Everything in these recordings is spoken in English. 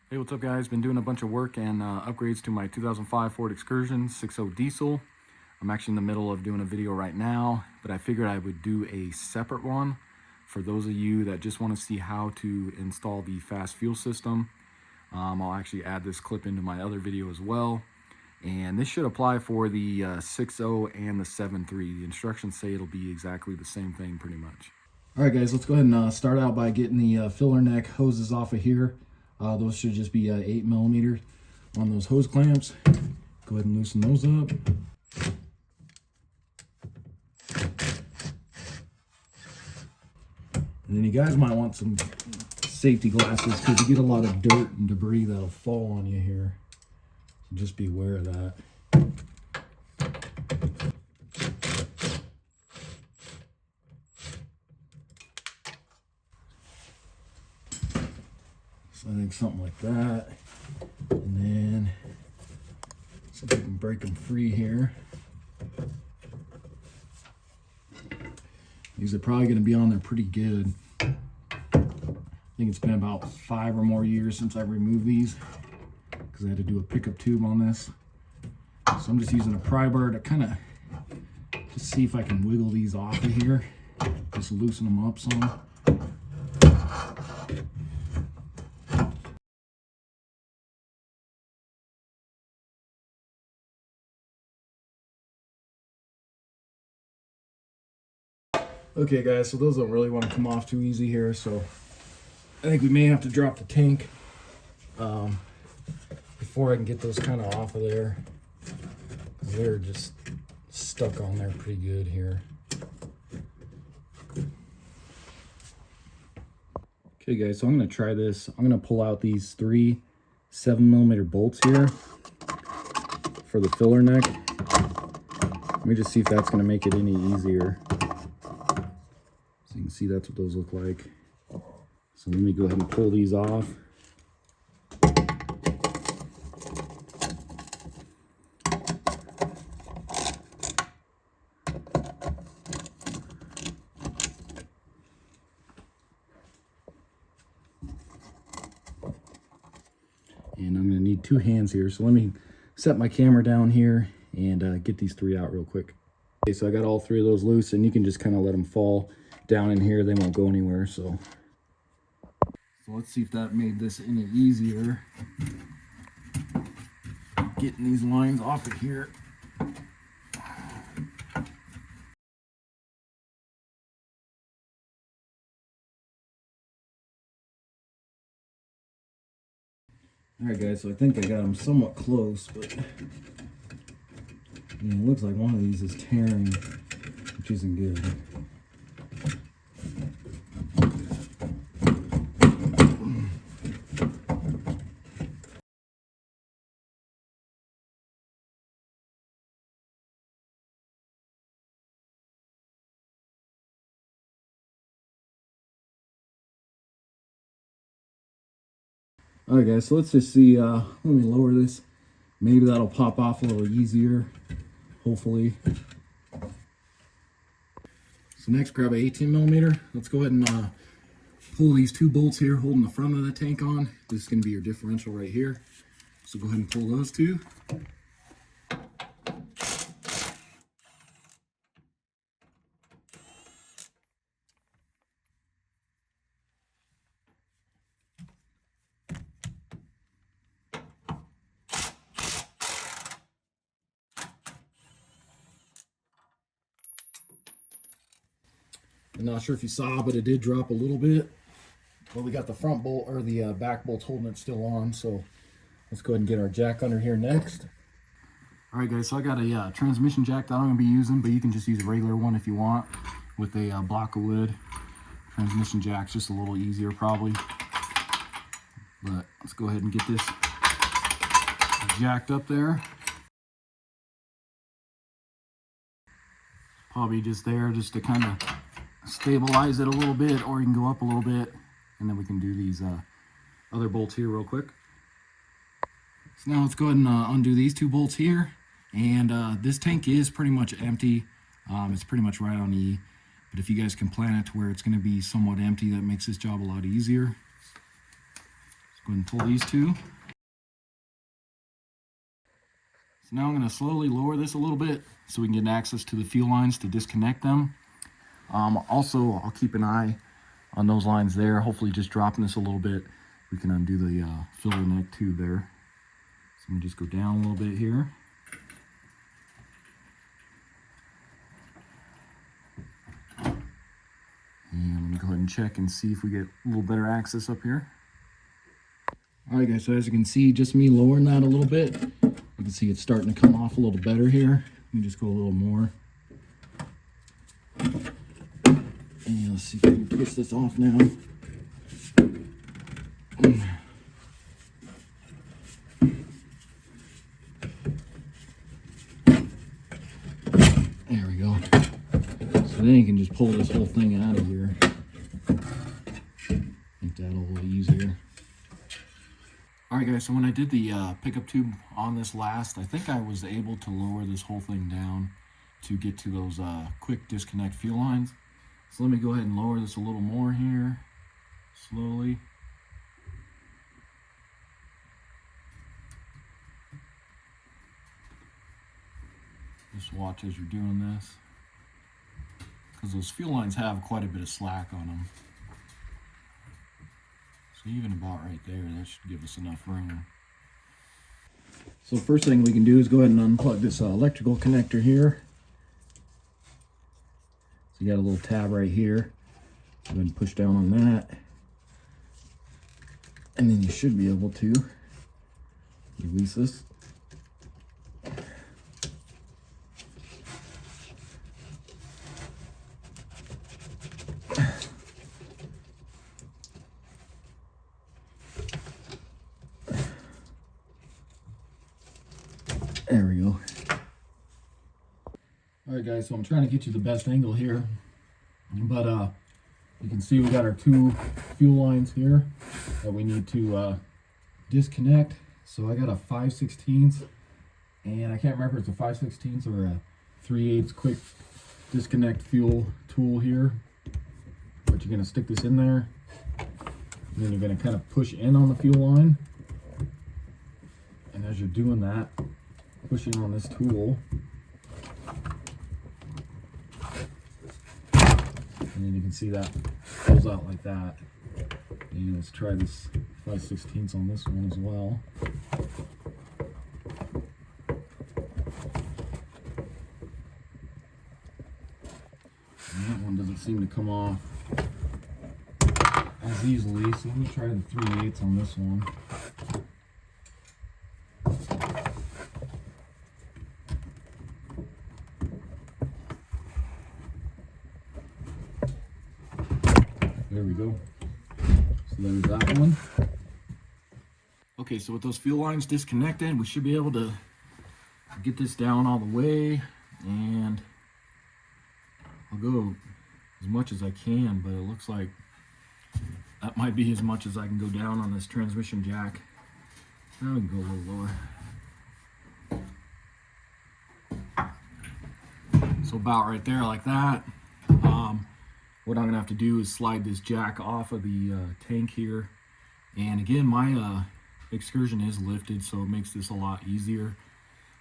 Hey, what's up guys? Been doing a bunch of work and upgrades to my 2005 Ford Excursion 6.0 diesel. I'm actually in the middle of doing a video right now, but I figured I would do a separate one for those of you that just want to see how to install the fast fuel system. I'll actually add this clip into my other video as well. And this should apply for the 6.0 and the 7.3. The instructions say it'll be exactly the same thing pretty much. All right guys, let's go ahead and start out by getting the filler neck hoses off of here. Those should just be 8mm on those hose clamps. Go ahead and loosen those up. And then you guys might want some safety glasses because you get a lot of dirt and debris that'll fall on you here. So just be aware of that. So I think something like that. And then see if we can break them free here. These are probably going to be on there pretty good. I think it's been about 5 or more years since I removed these because I had to do a pickup tube on this. So I'm just using a pry bar to kind of just see if I can wiggle these off of here. Just loosen them up some. Okay guys, so those don't really want to come off too easy here, so I think we may have to drop the tank before I can get those kind of off of there. They're just stuck on there pretty good here. Okay guys, so I'm going to try this. I'm going to pull out these 3 7mm bolts here for the filler neck. Let me just see if that's going to make it any easier. So you can see that's what those look like. So let me go ahead and pull these off. And I'm going to need 2 hands here. So let me set my camera down here and get these 3 out real quick. Okay, so I got all 3 of those loose, and you can just kind of let them fall down in here. They won't go anywhere. So let's see if that made this any easier. Getting these lines off of here. All right guys, so I think I got them somewhat close, but it looks like one of these is tearing, which isn't good. All right guys, so let's just see, let me lower this. Maybe that'll pop off a little easier, hopefully. So next, grab a 18mm. Let's go ahead and pull these 2 bolts here holding the front of the tank on. This is going to be your differential right here. So go ahead and pull those 2. I'm not sure if you saw, but it did drop a little bit. But we got the front bolt, or the back bolt holding it still on. So let's go ahead and get our jack under here next. All right guys, so I got a transmission jack that I'm going to be using, but you can just use a regular one if you want, with a block of wood. Transmission jack's just a little easier probably. But let's go ahead and get this jacked up there. Probably just there just to kind of stabilize it a little bit, or you can go up a little bit, and then we can do these other bolts here real quick. So now let's go ahead and undo these 2 bolts here, and this tank is pretty much empty. It's pretty much right on E, but if you guys can plan it to where it's going to be somewhat empty, that makes this job a lot easier. So Go ahead and pull these two. So now I'm going to slowly lower this a little bit so we can get access to the fuel lines to disconnect them. Also, I'll keep an eye on those lines there. Hopefully just dropping this a little bit, we can undo the filler neck tube there. So I'm going to just go down a little bit here. And let me go ahead and check and see if we get a little better access up here. All right, guys, so as you can see, just me lowering that a little bit, you can see it's starting to come off a little better here. Let me just go a little more. And let's see if we can twist this off now. There we go. So then you can just pull this whole thing out of here. Make that a little easier. All right, guys, so when I did the pickup tube on this last, I think I was able to lower this whole thing down to get to those quick disconnect fuel lines. So let me go ahead and lower this a little more here, slowly. Just watch as you're doing this, because those fuel lines have quite a bit of slack on them. So even about right there, that should give us enough room. So first thing we can do is go ahead and unplug this electrical connector here. So you got a little tab right here. Go ahead and push down on that. And then you should be able to release this. There we go. All right, guys, so I'm trying to get you the best angle here, but you can see we got our two fuel lines here that we need to disconnect. So I got a 5/16, and I can't remember if it's a 5/16 or a 3/8 quick disconnect fuel tool here. But you're gonna stick this in there, and then you're gonna kind of push in on the fuel line. And as you're doing that, pushing on this tool, and then you can see that pulls out like that. And let's try this 5/16 on this one as well. And that one doesn't seem to come off as easily, so let me try the 3/8 on this one. There we go. So there's that one. Okay, so with those fuel lines disconnected, we should be able to get this down all the way, and I'll go as much as I can, but it looks like that might be as much as I can go down on this transmission jack. Now we can go a little lower. So about right there like that. What I'm gonna have to do is slide this jack off of the tank here. And again, my Excursion is lifted, so it makes this a lot easier.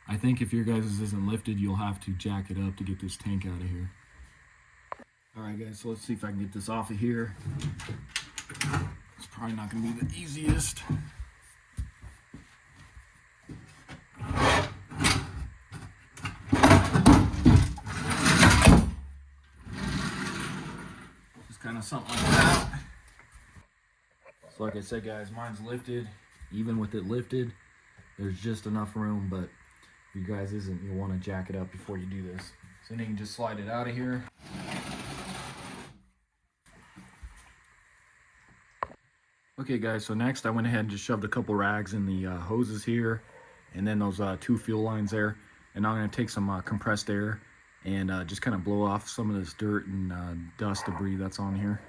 I think if your guys' isn't lifted, you'll have to jack it up to get this tank out of here. All right, guys, so let's see if I can get this off of here. It's probably not gonna be the easiest. Kind of something like that. So like I said, guys, mine's lifted. Even with it lifted, there's just enough room, but if you guys isn't, you'll want to jack it up before you do this. So then you can just slide it out of here. Okay, guys, so next I went ahead and just shoved a couple rags in the hoses here, and then those two fuel lines there. And now I'm going to take some compressed air and just kind of blow off some of this dirt and dust debris that's on here.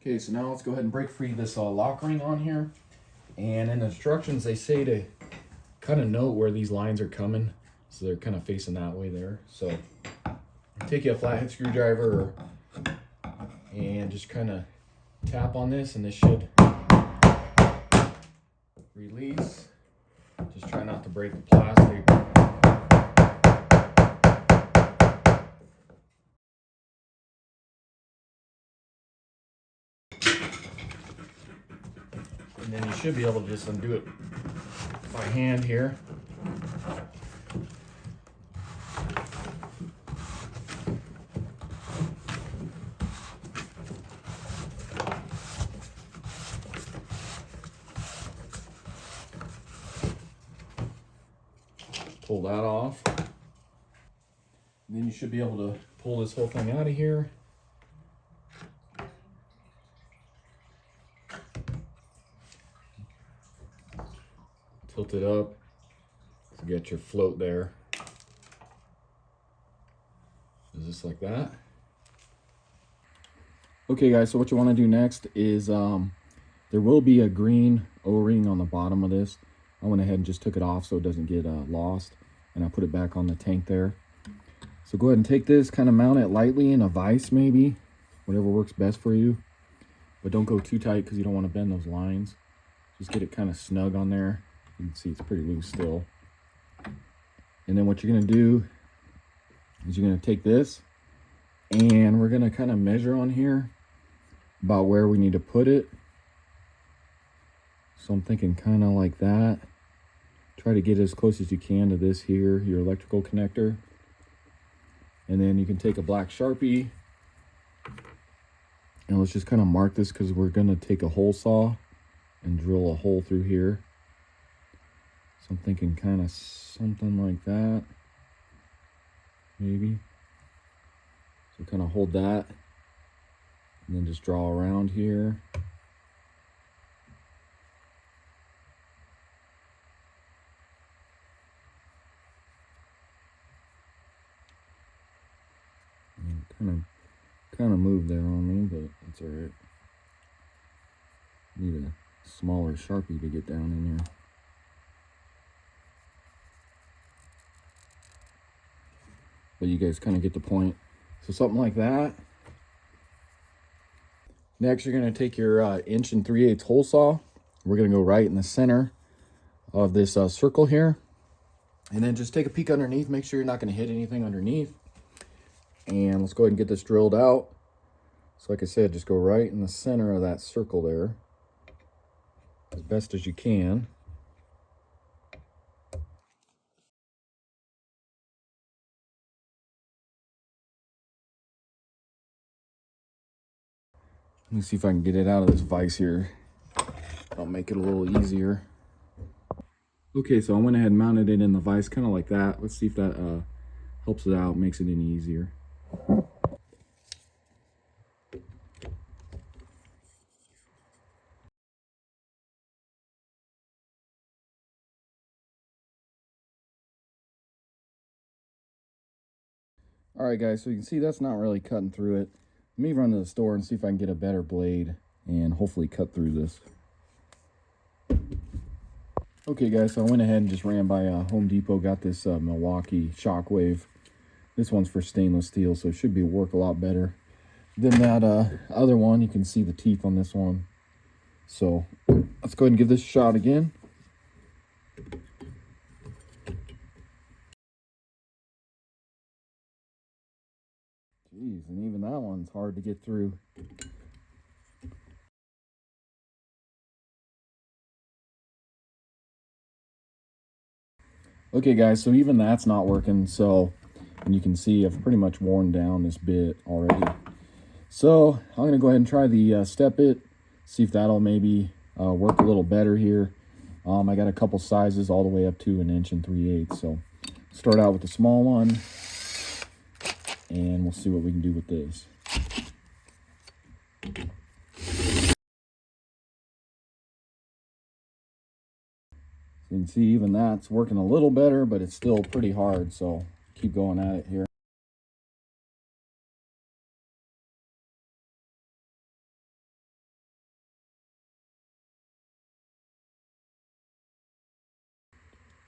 Okay, so now let's go ahead and break free this lock ring on here. And in the instructions, they say to kind of note where these lines are coming, so they're kind of facing that way there. So take you a flathead screwdriver and just kind of tap on this and this should release. Just try not to break the plastic. And then you should be able to just undo it by hand here. Pull that off. And then you should be able to pull this whole thing out of here. Tilt it up to get your float there. Just like that. Okay guys, so what you want to do next is there will be a green O-ring on the bottom of this. I went ahead and just took it off so it doesn't get lost, and I put it back on the tank there. So go ahead and take this, kind of mount it lightly in a vise maybe, whatever works best for you. But don't go too tight because you don't want to bend those lines. Just get it kind of snug on there. You can see it's pretty loose still. And then what you're going to do is you're going to take this and we're going to kind of measure on here about where we need to put it. So I'm thinking kind of like that. Try to get as close as you can to this here, your electrical connector. And then you can take a black Sharpie and let's just kind of mark this because we're going to take a hole saw and drill a hole through here. So I'm thinking kind of something like that, maybe. So kind of hold that and then just draw around here. Kind of moved there on me, but it's all right. Need a smaller Sharpie to get down in here. But you guys kind of get the point. So something like that. Next, you're going to take your 1 3/8" hole saw. We're going to go right in the center of this circle here. And then just take a peek underneath. Make sure you're not going to hit anything underneath. And let's go ahead and get this drilled out. So like I said, just go right in the center of that circle there as best as you can. Let me see if I can get it out of this vise here. I'll make it a little easier. Okay, so I went ahead and mounted it in the vise kind of like that. Let's see if that helps it out, makes it any easier. All right, guys, so you can see that's not really cutting through it. Let me run to the store and see if I can get a better blade and hopefully cut through this. Okay, guys, so I went ahead and just ran by Home Depot, got this Milwaukee Shockwave. This one's for stainless steel, so it should work a lot better than that other one. You can see the teeth on this one. So let's go ahead and give this a shot again. Jeez, and even that one's hard to get through. Okay, guys, so even that's not working. So, and you can see I've pretty much worn down this bit already. So I'm gonna go ahead and try the step bit, see if that'll maybe work a little better here. I got a couple sizes all the way up to 1 3/8". So start out with the small one, and we'll see what we can do with this. So you can see even that's working a little better, but it's still pretty hard. So keep going at it here.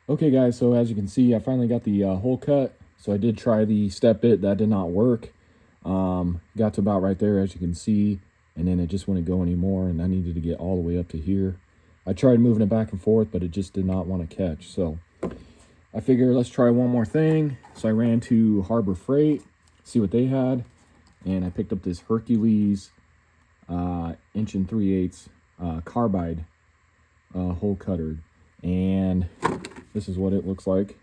Okay, guys, so as you can see, I finally got the hole cut. So I did try the step bit, that did not work. Got to about right there, as you can see. and then it just wouldn't go anymore, and I needed to get all the way up to here. I tried moving it back and forth, but it just did not want to catch. So I figured let's try one more thing. So I ran to Harbor Freight, see what they had, and I picked up this Hercules 1 3/8 carbide hole cutter, and this is what it looks like.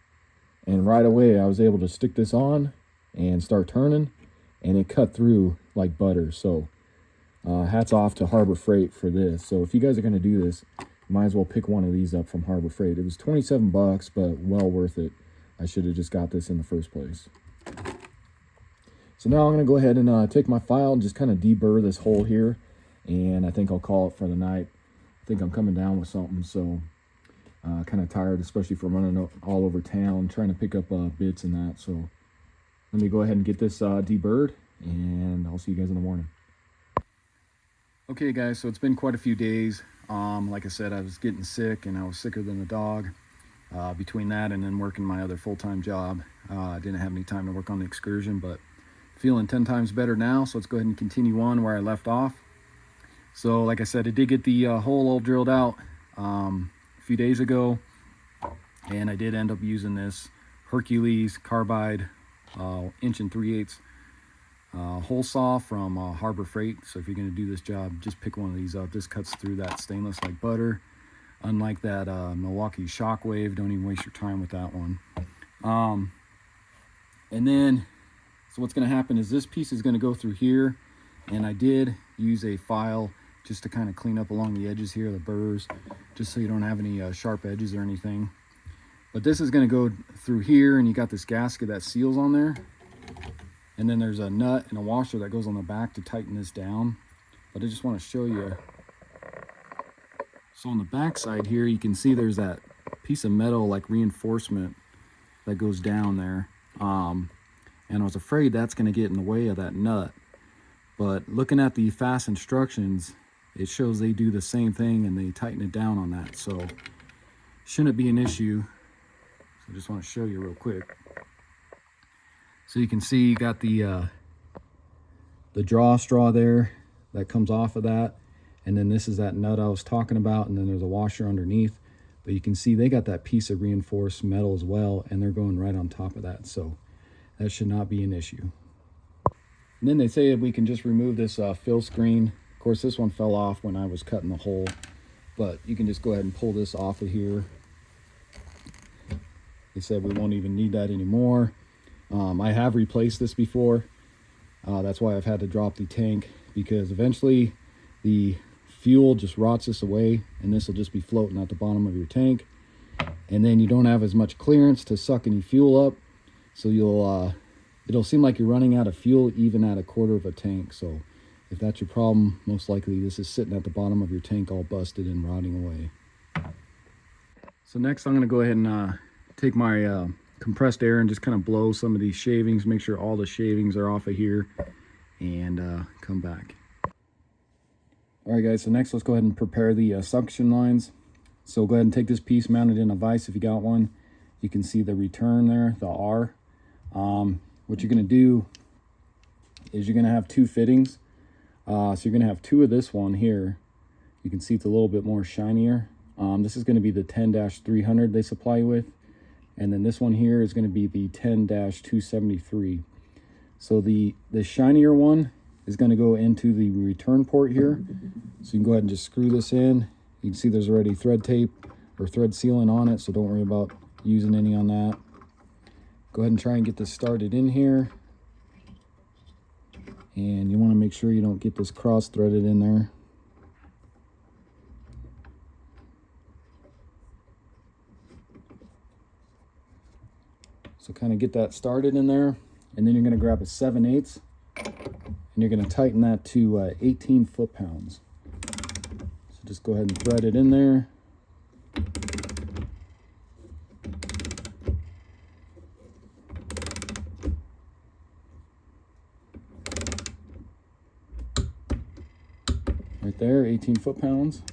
And right away I was able to stick this on and start turning, and it cut through like butter. So hats off to Harbor Freight for this. So if you guys are going to do this, you might as well pick one of these up from Harbor Freight. It was 27 bucks, but well worth it. I should have just got this in the first place. So now I'm going to go ahead and take my file and just kind of deburr this hole here, and I think I'll call it for the night. I think I'm coming down with something, so kind of tired, especially from running all over town trying to pick up bits and that. So let me go ahead and get this deburred, and I'll see you guys in the morning. Okay guys, so it's been quite a few days. Like I said, I was getting sick, and I was sicker than a dog. Between that and then working my other full-time job, I didn't have any time to work on the Excursion, but feeling 10 times better now. So let's go ahead and continue on where I left off. So like I said, I did get the hole all drilled out a few days ago, and I did end up using this Hercules carbide 1 3/8 hole saw from Harbor Freight. So if you're going to do this job, just pick one of these up. This cuts through that stainless like butter, unlike that Milwaukee Shockwave. Don't even waste your time with that one. And then so what's going to happen is this piece is going to go through here, and I did use a file just to kind of clean up along the edges here, the burrs, just so you don't have any sharp edges or anything. But this is going to go through here, and you got this gasket that seals on there, and then there's a nut and a washer that goes on the back to tighten this down. But I just want to show you. So on the back side here, you can see there's that piece of metal like reinforcement that goes down there, and I was afraid that's going to get in the way of that nut. But looking at the Fass instructions, it shows they do the same thing and they tighten it down on that, so shouldn't be an issue. So I just want to show you real quick. So you can see you got the draw straw there that comes off of that, and then this is that nut I was talking about, and then there's a washer underneath. But you can see they got that piece of reinforced metal as well, and they're going right on top of that, so that should not be an issue. And then they say that we can just remove this fill screen. Of course, this one fell off when I was cutting the hole, but you can just go ahead and pull this off of here. They said we won't even need that anymore. I have replaced this before. That's why I've had to drop the tank, because eventually the fuel just rots this away, and this will just be floating at the bottom of your tank, and then you don't have as much clearance to suck any fuel up, so it'll seem like you're running out of fuel even at 1/4 of a tank. So if that's your problem, most likely this is sitting at the bottom of your tank all busted and rotting away. So next I'm going to go ahead and take my compressed air and just kind of blow some of these shavings, make sure all the shavings are off of here, and come back. All right guys, so next let's go ahead and prepare the suction lines. So go ahead and take this piece, mount it in a vise if you got one. You can see the return there, the R. What you're going to do is you're going to have 2 fittings. So you're going to have 2 of this one here. You can see it's a little bit more shinier. This is going to be the 10-300 they supply you with. And then this one here is going to be the 10-273. So the shinier one is going to go into the return port here. So you can go ahead and just screw this in. You can see there's already thread tape or thread sealant on it, so don't worry about using any on that. Go ahead and try and get this started in here. And you want to make sure you don't get this cross threaded in there. So kind of get that started in there, and then you're going to grab a 7/8 and you're going to tighten that to 18 foot-pounds. So just go ahead and thread it in there. Right there, 18 foot-pounds.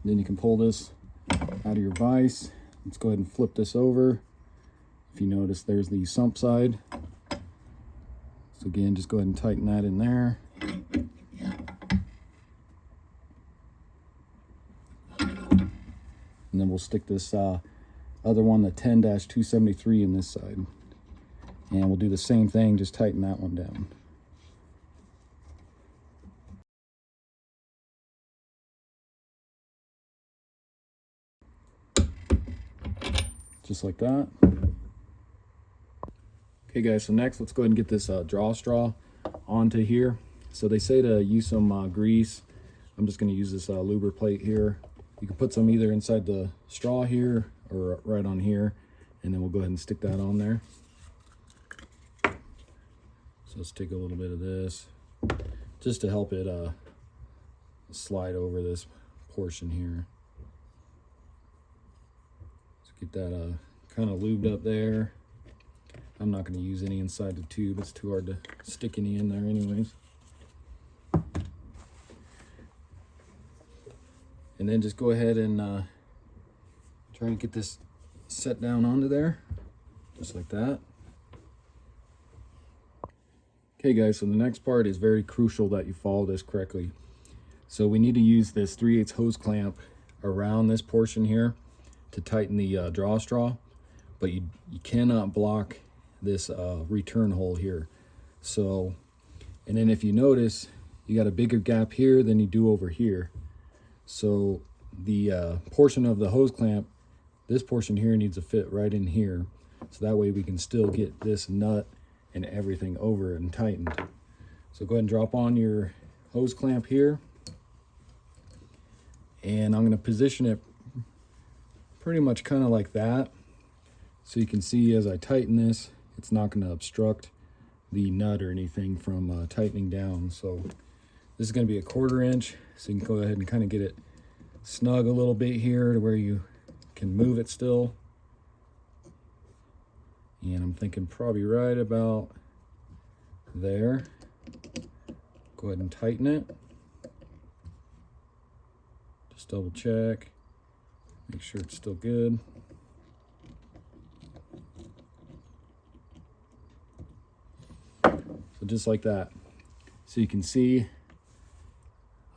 Then you can pull this out of your vise. Let's go ahead and flip this over. If you notice, there's the sump side. So again, just go ahead and tighten that in there. And then we'll stick this other one, the 10-273 in this side. And we'll do the same thing, just tighten that one down. Just like that. Okay guys, so next let's go ahead and get this draw straw onto here. So they say to use some grease. I'm just going to use this luber plate here. You can put some either inside the straw here or right on here, and then we'll go ahead and stick that on there. So let's take a little bit of this just to help it slide over this portion here. Let's get that kind of lubed up there. I'm not going to use any inside the tube. It's too hard to stick any in there anyways. And then just go ahead and try and get this set down onto there, just like that. Okay guys, so the next part is very crucial that you follow this correctly. So we need to use this 3/8 hose clamp around this portion here to tighten the draw straw, but you cannot block this return hole here. So, and then if you notice, you got a bigger gap here than you do over here. So the portion of the hose clamp, this portion here needs to fit right in here. So that way we can still get this nut and everything over and tightened. So go ahead and drop on your hose clamp here. And I'm going to position it pretty much kind of like that. So you can see as I tighten this, it's not going to obstruct the nut or anything from tightening down. So this is going to be a 1/4 inch. So you can go ahead and kind of get it snug a little bit here to where you can move it still. And I'm thinking probably right about there. Go ahead and tighten it. Just double check. Make sure it's still good. So just like that. So you can see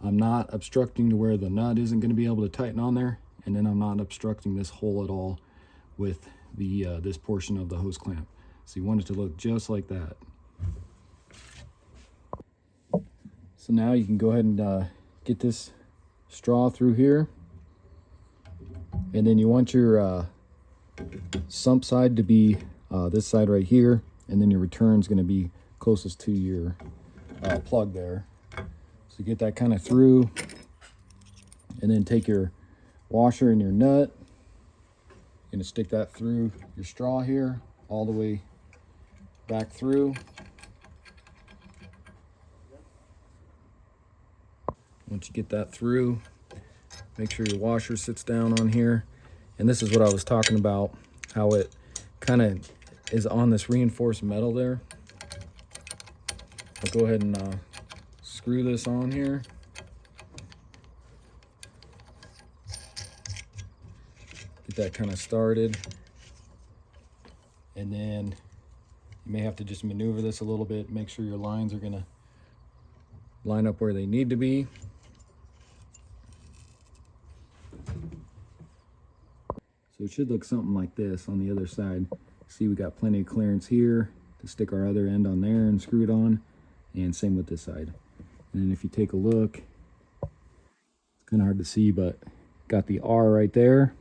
I'm not obstructing to where the nut isn't going to be able to tighten on there, and then I'm not obstructing this hole at all with the this portion of the hose clamp. So you want it to look just like that. So now you can go ahead and get this straw through here, and then you want your sump side to be this side right here, and then your return is going to be closest to your plug there. So get that kind of through, and then take your washer and your nut. You're gonna stick that through your straw here, all the way back through. Once you get that through, make sure your washer sits down on here. And this is what I was talking about, how it kind of is on this reinforced metal there. I'll go ahead and screw this on here. Get that kind of started. And then you may have to just maneuver this a little bit, make sure your lines are going to line up where they need to be. So it should look something like this on the other side. See, we got plenty of clearance here to stick our other end on there and screw it on, and same with this side. And then if you take a look, it's kind of hard to see, but got the R right there,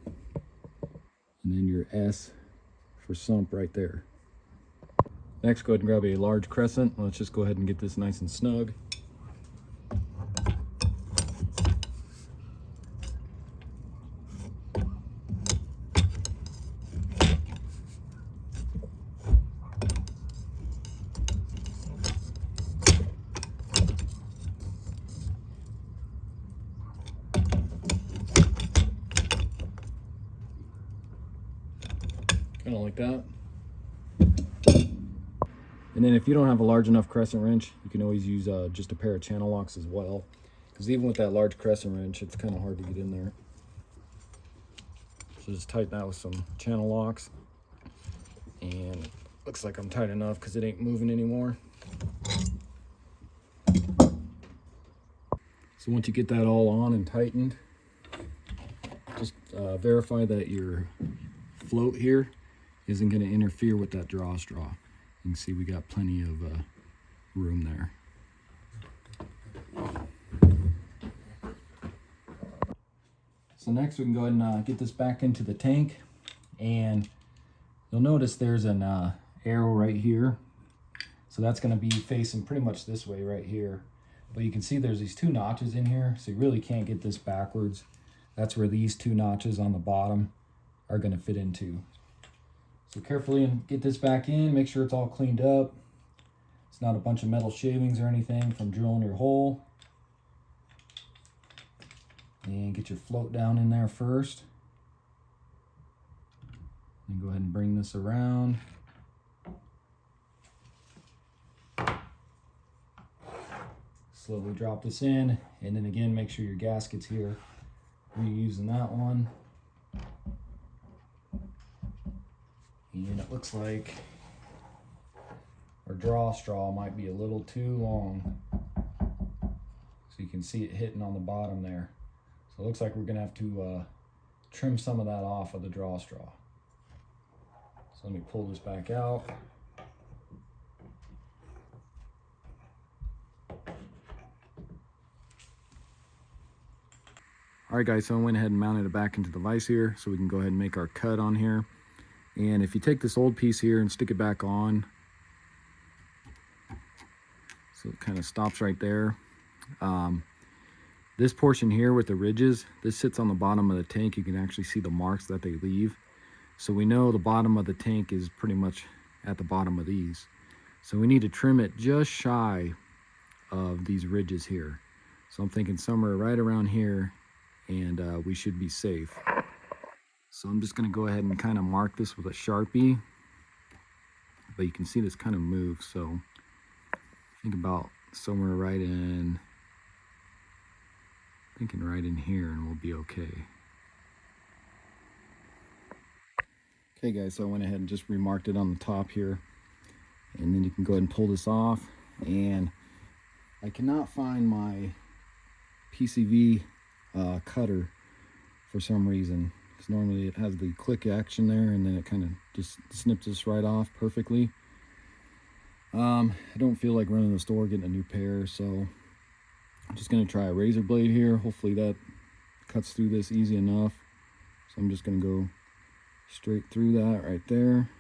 and then your S for sump right there. Next, go ahead and grab a large crescent. Let's just go ahead and get this nice and snug. Kind of like that. And then if you don't have a large enough crescent wrench, you can always use just a pair of channel locks as well. Because even with that large crescent wrench, it's kind of hard to get in there. So just tighten that with some channel locks. And looks like I'm tight enough because it ain't moving anymore. So once you get that all on and tightened, just verify that your float here isn't going to interfere with that draw straw. You can see we got plenty of room there. So next we can go ahead and get this back into the tank, and you'll notice there's an arrow right here. So that's going to be facing pretty much this way right here. But you can see there's these two notches in here, so you really can't get this backwards. That's where these two notches on the bottom are going to fit into. So carefully get this back in, make sure it's all cleaned up. It's not a bunch of metal shavings or anything from drilling your hole. And get your float down in there first. And go ahead and bring this around. Slowly drop this in, and then again make sure your gasket's here. Reusing that one. And it looks like our draw straw might be a little too long. So you can see it hitting on the bottom there. So it looks like we're gonna have to trim some of that off of the draw straw. So let me pull this back out. All right guys, so I went ahead and mounted it back into the vise here so we can go ahead and make our cut on here. And if you take this old piece here and stick it back on, so it kind of stops right there. This portion here with the ridges, this sits on the bottom of the tank. You can actually see the marks that they leave. So we know the bottom of the tank is pretty much at the bottom of these. So we need to trim it just shy of these ridges here. So I'm thinking somewhere right around here, and we should be safe. So I'm just going to go ahead and kind of mark this with a Sharpie, but you can see this kind of moves. So think about somewhere right in, thinking right in here, and we'll be okay. Okay guys, so I went ahead and just remarked it on the top here, and then you can go ahead and pull this off. And I cannot find my PCV cutter for some reason, because normally it has the click action there, and then it kind of just snips this right off perfectly. I don't feel like running to the store getting a new pair, so I'm just going to try a razor blade here. Hopefully that cuts through this easy enough. So I'm just going to go straight through that right there.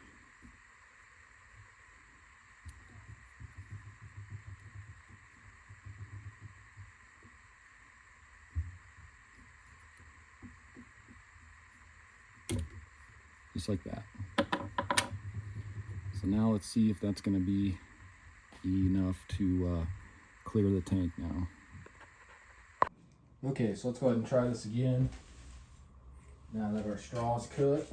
Just like that. So now let's see if that's going to be enough to clear the tank now. Okay, so let's go ahead and try this again. Now that our straw is cut.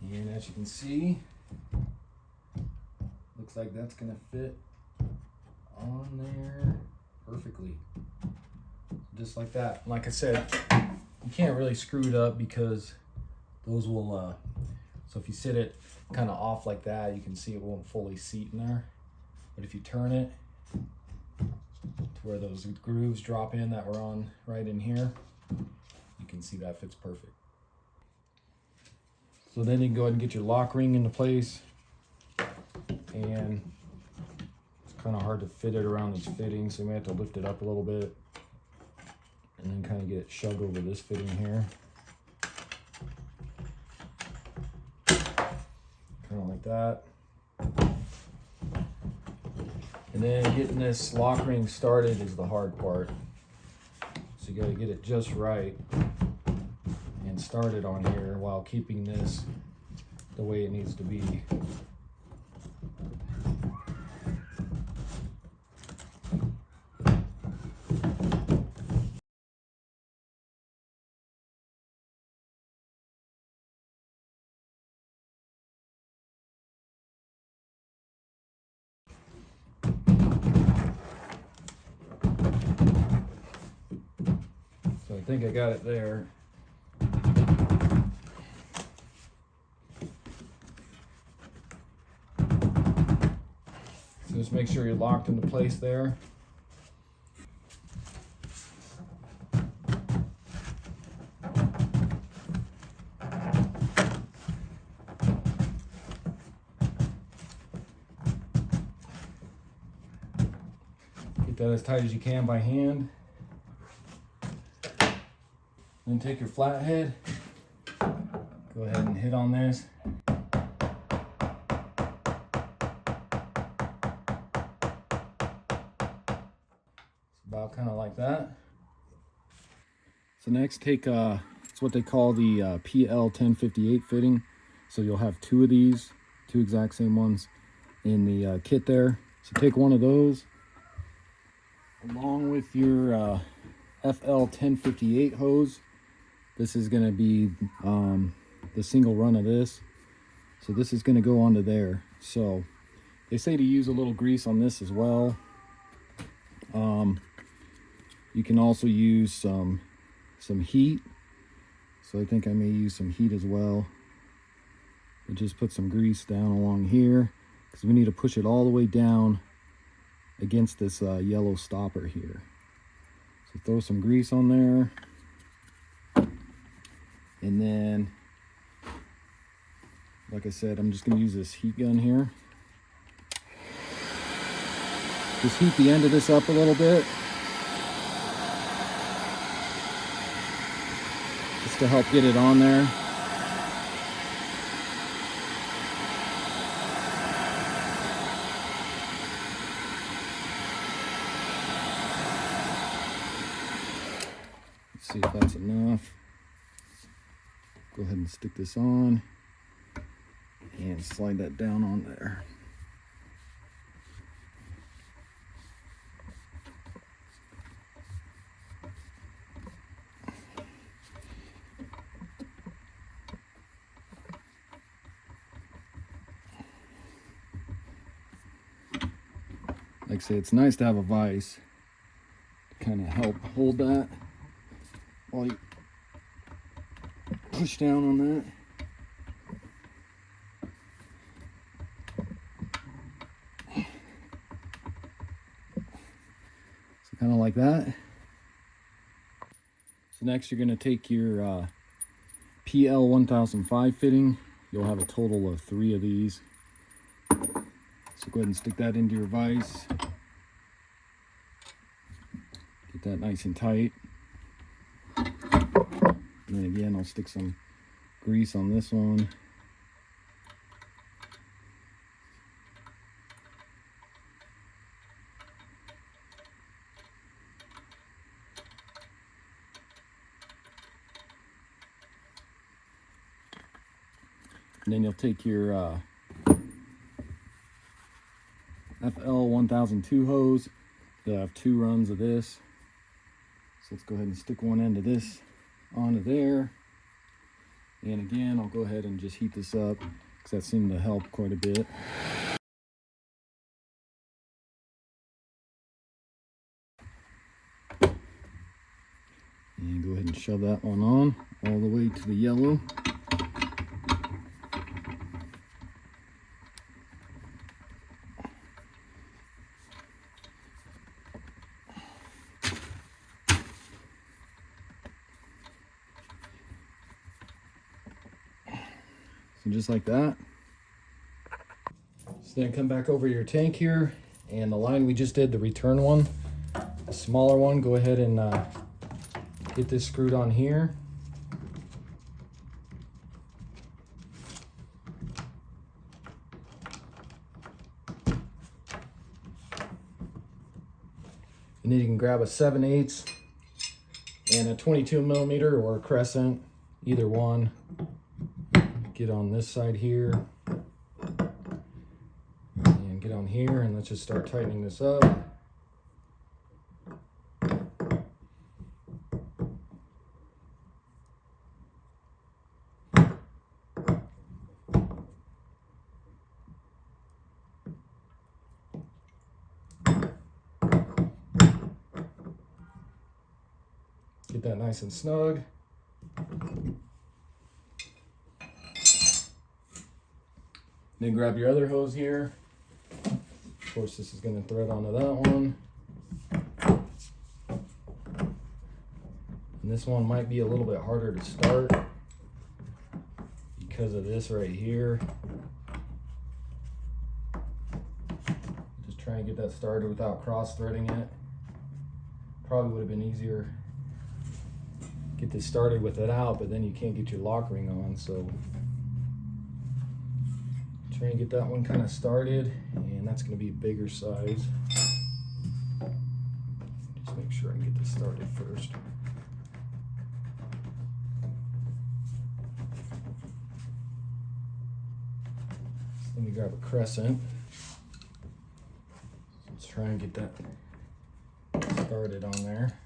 And as you can see, looks like that's going to fit on there perfectly. Just like that. Like I said, you can't really screw it up because those will, so if you sit it kind of off like that, you can see it won't fully seat in there. But if you turn it to where those grooves drop in that were on right in here, you can see that fits perfect. So then you can go ahead and get your lock ring into place, and it's kind of hard to fit it around these fittings, so you may have to lift it up a little bit and then kind of get it shoved over this fitting here. Kind of like that. And then getting this lock ring started is the hard part. So you got to get it just right and start it on here while keeping this the way it needs to be. I think I got it there. So just make sure you're locked into place there. Get that as tight as you can by hand. Then take your flathead, go ahead and hit on this. It's about kind of like that. So next take, it's what they call the PL 1058 fitting. So you'll have two of these, two exact same ones in the kit there. So take one of those along with your FL 1058 hose. This is going to be the single run of this. So this is going to go onto there. So they say to use a little grease on this as well. You can also use some heat. So I think I may use some heat as well. And just put some grease down along here, because we need to push it all the way down against this yellow stopper here. So throw some grease on there. And then, like I said, I'm just going to use this heat gun here. Just heat the end of this up a little bit, just to help get it on there. Let's see if that's enough. Go ahead and stick this on and slide that down on there. Like I say, it's nice to have a vise to kind of help hold that while you push down on that. So kind of like that. So next you're going to take your PL 1005 fitting. You'll have a total of 3 of these. So go ahead and stick that into your vise. Get that nice and tight. And then again, I'll stick some grease on this one. And then you'll take your FL 1002 hose. You'll have 2 runs of this. So let's go ahead and stick one end of this onto there. And again, I'll go ahead and just heat this up because that seemed to help quite a bit. And go ahead and shove that one on all the way to the yellow. So just like that. So then come back over your tank here, and the line we just did, the return one, the smaller one, go ahead and get this screwed on here. And then you can grab a 7/8 and a 22mm or a crescent, either one. Get on this side here and get on here, and let's just start tightening this up. Get that nice and snug. Then grab your other hose here. Of course, this is going to thread onto that one. And this one might be a little bit harder to start because of this right here. Just try and get that started without cross threading it. Probably would have been easier get this started with it out, but then you can't get your lock ring on, so try and get that one kind of started, and that's going to be a bigger size. Just make sure I can get this started first. Let me grab a crescent. Let's try and get that started on there.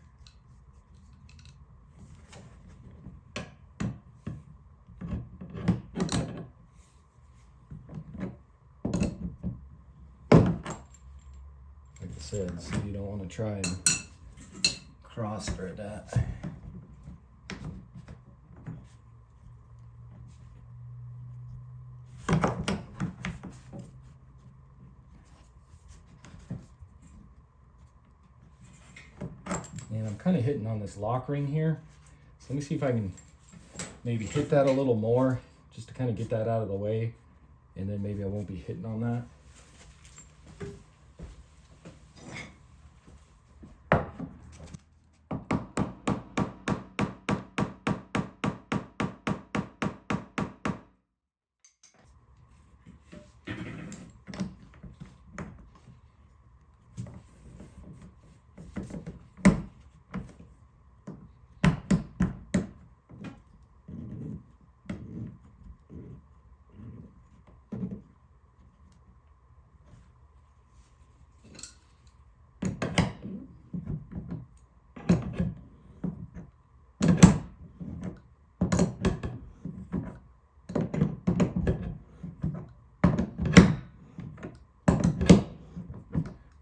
Like I said, so you don't want to try and cross thread that. And I'm kind of hitting on this lock ring here. So let me see if I can maybe hit that a little more just to kind of get that out of the way. And then maybe I won't be hitting on that.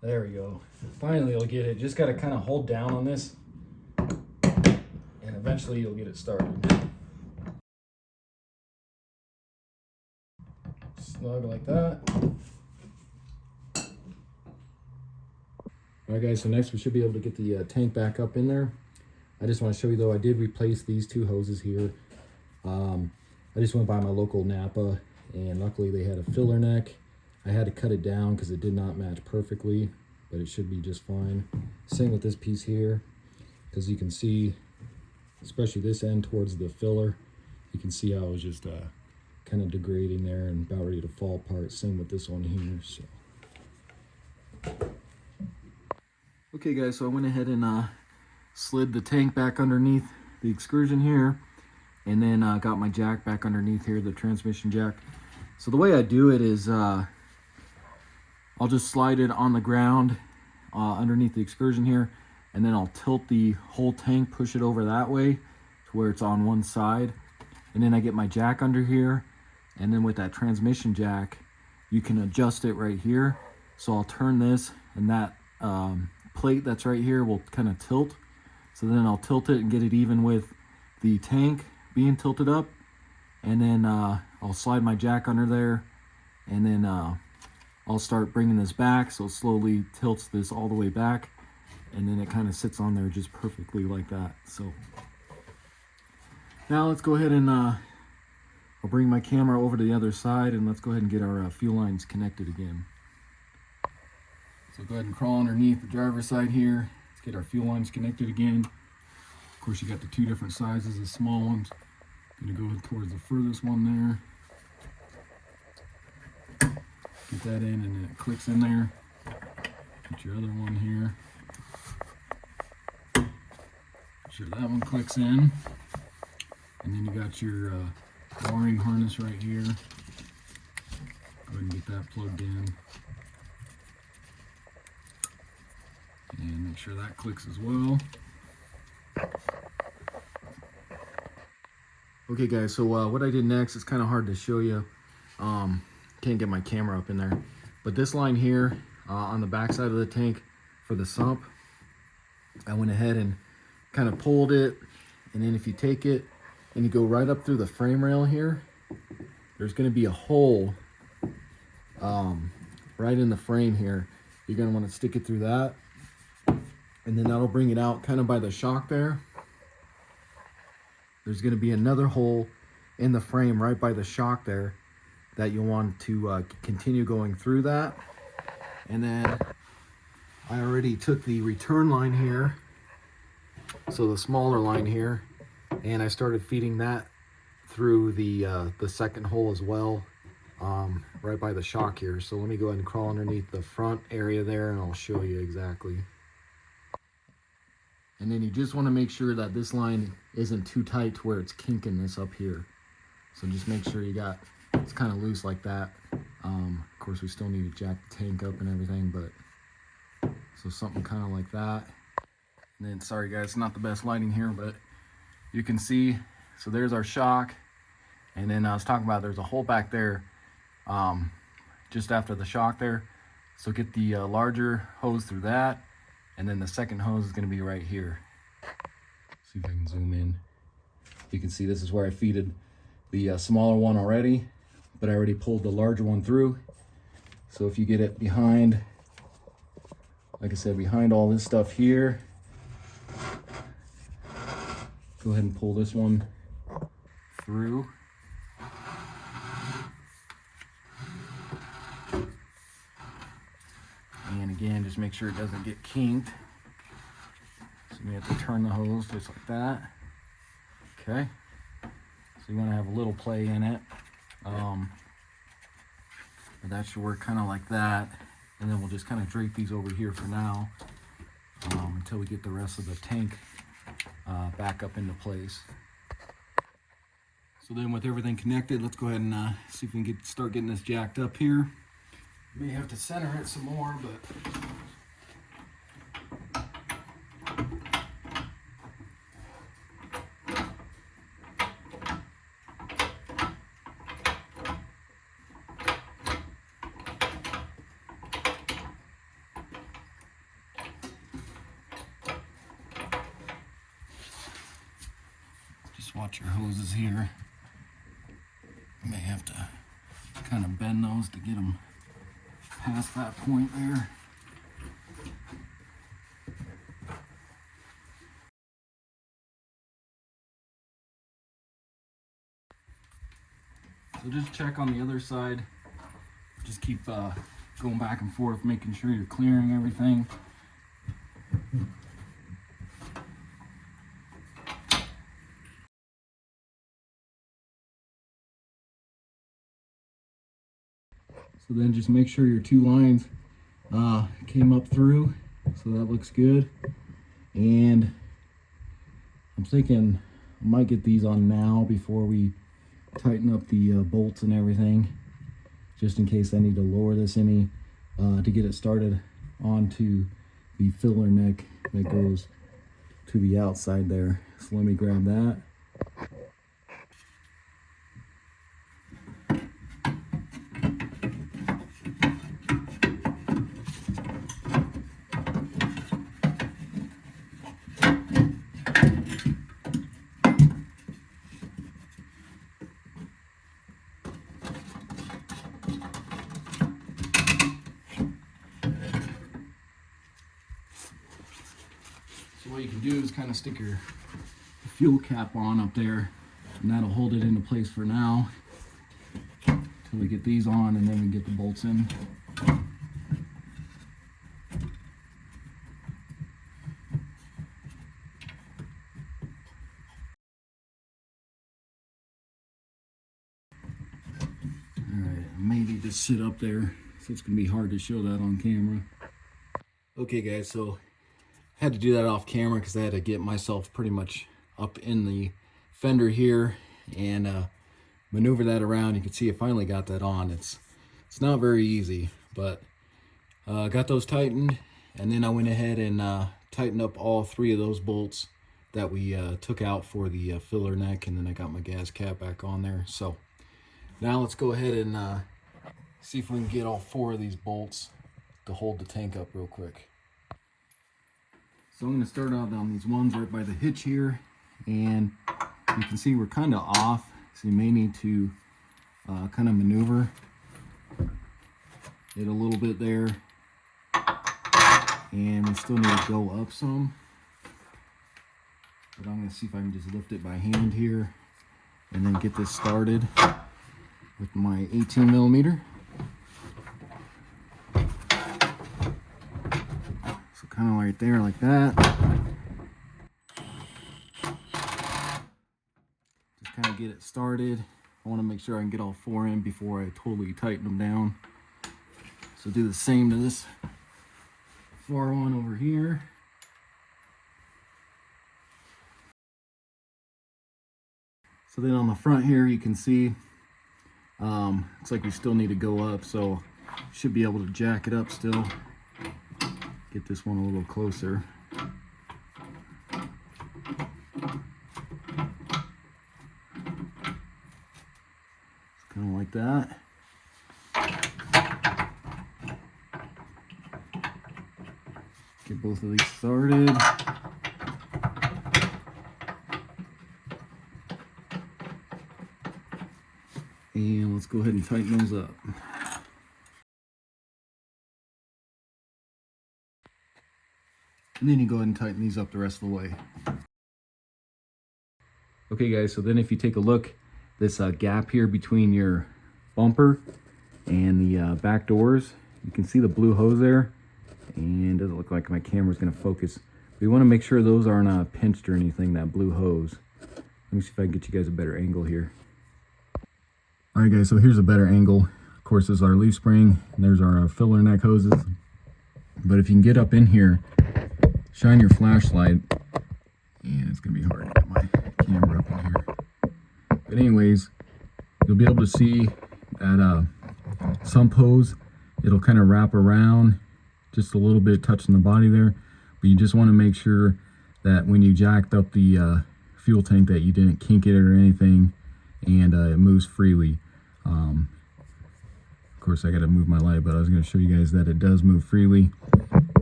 There we go. Finally you'll get it. Just got to kind of hold down on this and eventually you'll get it started. Snug like that. Alright guys, so next we should be able to get the tank back up in there. I just want to show you though, I did replace these two hoses here. I just went by my local Napa and luckily they had a filler neck. I had to cut it down because it did not match perfectly, but it should be just fine. Same with this piece here, because you can see, especially this end towards the filler, you can see how it was just kind of degrading there and about ready to fall apart. Same with this one here. So, okay guys, so I went ahead and slid the tank back underneath the Excursion here, and then got my jack back underneath here, the transmission jack. So the way I do it is I'll just slide it on the ground underneath the Excursion here, and then I'll tilt the whole tank, push it over that way to where it's on one side, and then I get my jack under here, and then with that transmission jack you can adjust it right here. So I'll turn this, and that plate that's right here will kind of tilt. So then I'll tilt it and get it even with the tank being tilted up, and then I'll slide my jack under there, and then I'll start bringing this back, so it slowly tilts this all the way back, and then it kind of sits on there just perfectly like that. So now let's go ahead and I'll bring my camera over to the other side, and let's go ahead and get our fuel lines connected again. So go ahead and crawl underneath the driver's side here. Let's get our fuel lines connected again. Of course, you got the two different sizes, the small ones. Gonna go towards the furthest one there. Get that in, and it clicks in there. Get your other one here. Make sure that one clicks in. And then you got your wiring harness right here. Go ahead and get that plugged in. And make sure that clicks as well. Okay guys, so what I did next is kind of hard to show you. Can't get my camera up in there, but this line here on the back side of the tank for the sump, I went ahead and kind of pulled it, and then if you take it and you go right up through the frame rail here, there's going to be a hole right in the frame here. You're going to want to stick it through that, and then that'll bring it out kind of by the shock there. There's going to be another hole in the frame right by the shock there that you'll want to continue going through that. And then I already took the return line here, so the smaller line here, and I started feeding that through the second hole as well, right by the shock here. So let me go ahead and crawl underneath the front area there, and I'll show you exactly. And then you just want to make sure that this line isn't too tight to where it's kinking this up here. So just make sure it's kind of loose like that. Of course, we still need to jack the tank up and everything, but so something kind of like that. And then, sorry guys, it's not the best lighting here, but you can see, so there's our shock. And then I was talking about there's a hole back there just after the shock there. So get the larger hose through that, and then the second hose is going to be right here. See if I can zoom in. You can see this is where I feeded the smaller one already, but I already pulled the larger one through. So if you get it behind, like I said, behind all this stuff here, go ahead and pull this one through. And again, just make sure it doesn't get kinked. So you have to turn the hose just like that. Okay. So you want to have a little play in it. But that should work kind of like that. And then we'll just kind of drape these over here for now until we get the rest of the tank back up into place. So then with everything connected, let's go ahead and see if we can start getting this jacked up here. May have to center it some more, but just watch your hoses here. You may have to kind of bend those to get them past that point there. So just check on the other side. Just keep going back and forth, making sure you're clearing everything. So then just make sure your two lines came up through, so that looks good. And I'm thinking I might get these on now before we tighten up the bolts and everything, just in case I need to lower this any to get it started onto the filler neck that goes to the outside there. So let me grab that. So what you can do is kind of stick your fuel cap on up there, and that'll hold it into place for now until we get these on, and then we get the bolts in. Alright, maybe just sit up there, so it's going to be hard to show that on camera. Okay guys, so I had to do that off camera because I had to get myself pretty much up in the fender here and maneuver that around. You can see I finally got that on. It's not very easy, but got those tightened, and then I went ahead and tightened up all three of those bolts that we took out for the filler neck, and then I got my gas cap back on there. So now let's go ahead and see if we can get all four of these bolts to hold the tank up real quick. So I'm going to start out on these ones right by the hitch here, and you can see we're kind of off, so you may need to kind of maneuver it a little bit there, and we still need to go up some, but I'm going to see if I can just lift it by hand here and then get this started with my 18 millimeter. So kind of right there like that. Just kind of get it started. I want to make sure I can get all four in before I totally tighten them down. So do the same to this far one over here. So then on the front here, you can see, looks like we still need to go up, so should be able to jack it up still. Get this one a little closer. It's kind of like that. Get both of these started. And let's go ahead and tighten those up. And then you go ahead and tighten these up the rest of the way. Okay guys, so then if you take a look, this gap here between your bumper and the back doors, you can see the blue hose there. And it doesn't look like my camera's going to focus. We want to make sure those aren't pinched or anything, that blue hose. Let me see if I can get you guys a better angle here. Alright guys, so here's a better angle. Of course, this is our leaf spring, and there's our filler neck hoses. But if you can get up in here, shine your flashlight, and it's going to be hard to get my camera up in here. But anyways, you'll be able to see that sump hose, it'll kind of wrap around just a little bit, touching the body there, but you just want to make sure that when you jacked up the fuel tank that you didn't kink it or anything, and it moves freely. Of course I got to move my light, but I was going to show you guys that it does move freely.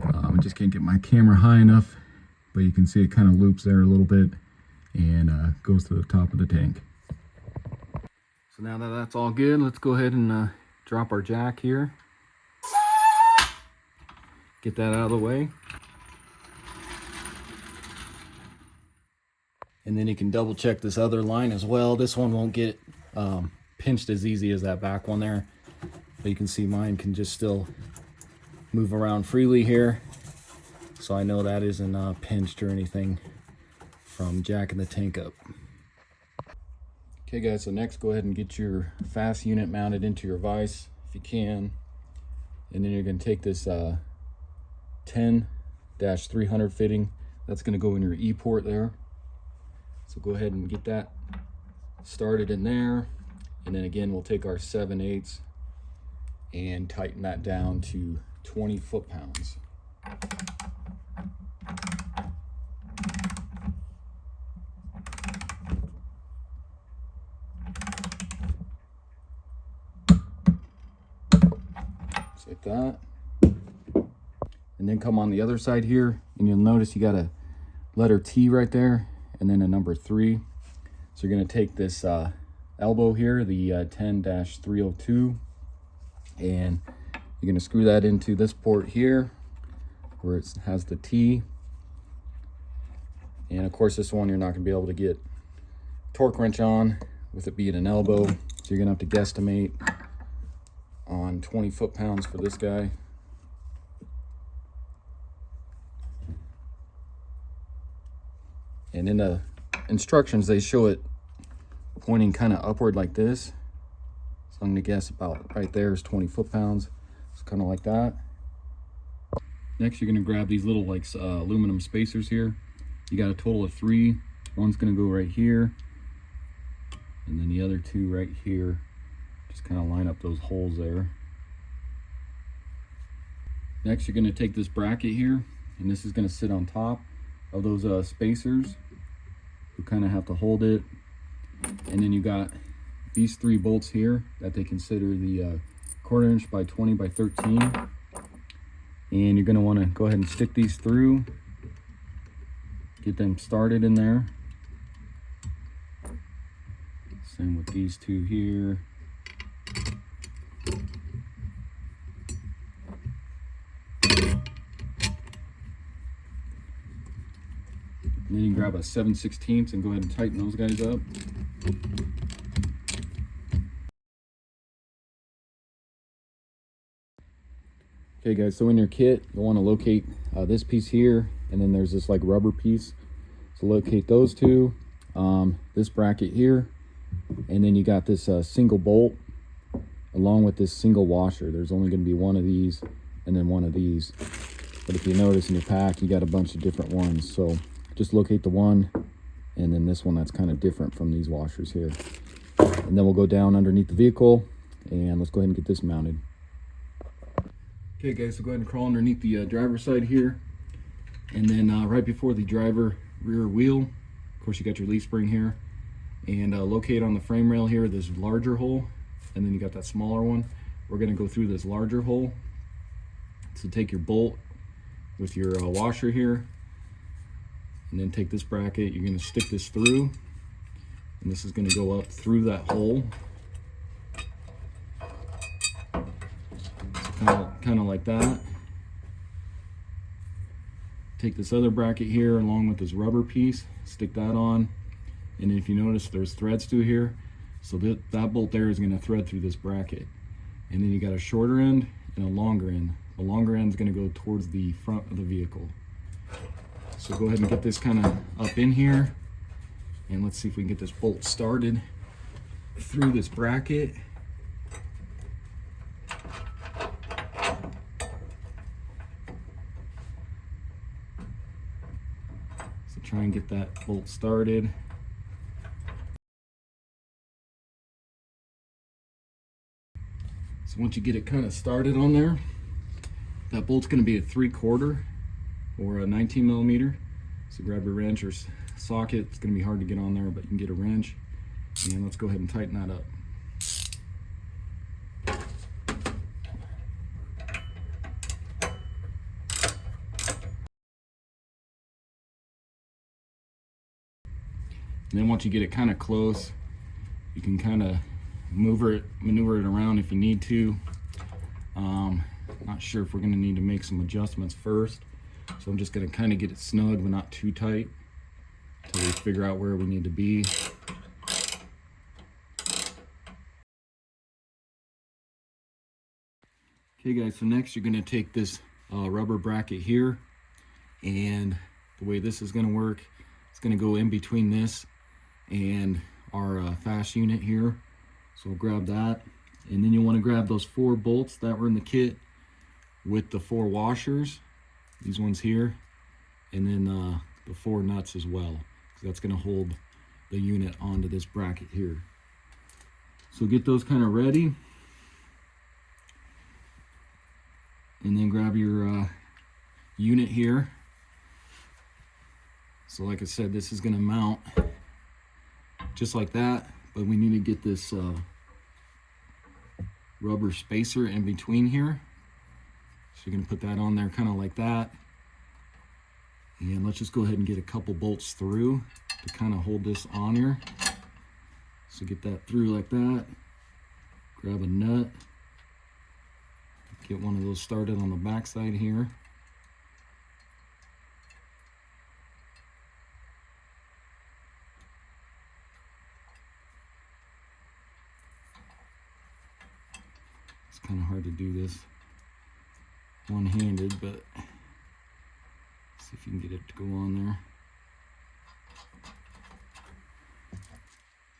I just can't get my camera high enough, but you can see it kind of loops there a little bit and goes to the top of the tank. So now that that's all good, let's go ahead and drop our jack here. Get that out of the way. And then you can double check this other line as well. This one won't get pinched as easy as that back one there. But you can see mine can just still move around freely here. So I know that isn't pinched or anything from jacking the tank up. Okay guys, so next go ahead and get your Fass unit mounted into your vise if you can. And then you're going to take this 10-300 fitting. That's going to go in your E port there. So go ahead and get that started in there. And then again, we'll take our 7/8 and tighten that down to 20 foot-pounds. Just like that. And then come on the other side here, and you'll notice you got a letter T right there, and then a number 3. So you're going to take this elbow here, the 10-302, and you're going to screw that into this port here where it has the T. And of course this one you're not going to be able to get torque wrench on with it being an elbow, so you're going to have to guesstimate on 20 foot-pounds for this guy. And in the instructions, they show it pointing kind of upward like this. So I'm going to guess about right there is 20 foot-pounds. It's kind of like that. Next, you're going to grab these little like aluminum spacers here. You got a total of 3. One's going to go right here, and then the other 2 right here. Just kind of line up those holes there. Next, you're going to take this bracket here, and this is going to sit on top of those spacers. You kind of have to hold it, and then you got these 3 bolts here that they consider the 1/4 inch by 20 by 13, and you're going to want to go ahead and stick these through Get them started in there. Same with these two here. And then you grab a 7/16 and go ahead and tighten those guys up. Okay guys, so in your kit, you'll want to locate this piece here, and then there's this like rubber piece. So locate those two, this bracket here, and then you got this single bolt along with this single washer. There's only going to be one of these and then one of these. But if you notice in your pack, you got a bunch of different ones. So just locate the one, and then this one that's kind of different from these washers here. And then we'll go down underneath the vehicle, and let's go ahead and get this mounted. Okay guys, so go ahead and crawl underneath the driver's side here. And then right before the driver rear wheel, of course you got your leaf spring here. And locate on the frame rail here this larger hole, and then you got that smaller one. We're gonna go through this larger hole. So take your bolt with your washer here, and then take this bracket, you're going to stick this through, and this is going to go up through that hole. So kind of like that. Take this other bracket here along with this rubber piece, stick that on, and if you notice there's threads through here, so that bolt there is going to thread through this bracket. And then you got a shorter end and a longer end. The longer end is going to go towards the front of the vehicle. So go ahead and get this kind of up in here, and let's see if we can get this bolt started through this bracket. So try and get that bolt started. So once you get it kind of started on there, that bolt's going to be a 3/4 or a 19 millimeter. So grab your wrench or socket. It's going to be hard to get on there, but you can get a wrench. And let's go ahead and tighten that up. And then once you get it kind of close, you can kind of maneuver it around if you need to. Not sure if we're going to need to make some adjustments first. So I'm just going to kind of get it snug but not too tight until we figure out where we need to be. Okay guys, so next you're going to take this rubber bracket here, and the way this is going to work, it's going to go in between this and our Fass unit here. So we'll grab that, and then you want to grab those 4 bolts that were in the kit with the 4 washers, these ones here, and then the 4 nuts as well, because that's going to hold the unit onto this bracket here. So get those kind of ready, and then grab your unit here. So like I said, this is going to mount just like that, but we need to get this rubber spacer in between here. So you're going to put that on there kind of like that. And let's just go ahead and get a couple bolts through to kind of hold this on here. So get that through like that. Grab a nut. Get one of those started on the back side here. It's kind of hard to do this one-handed, but see if you can get it to go on there.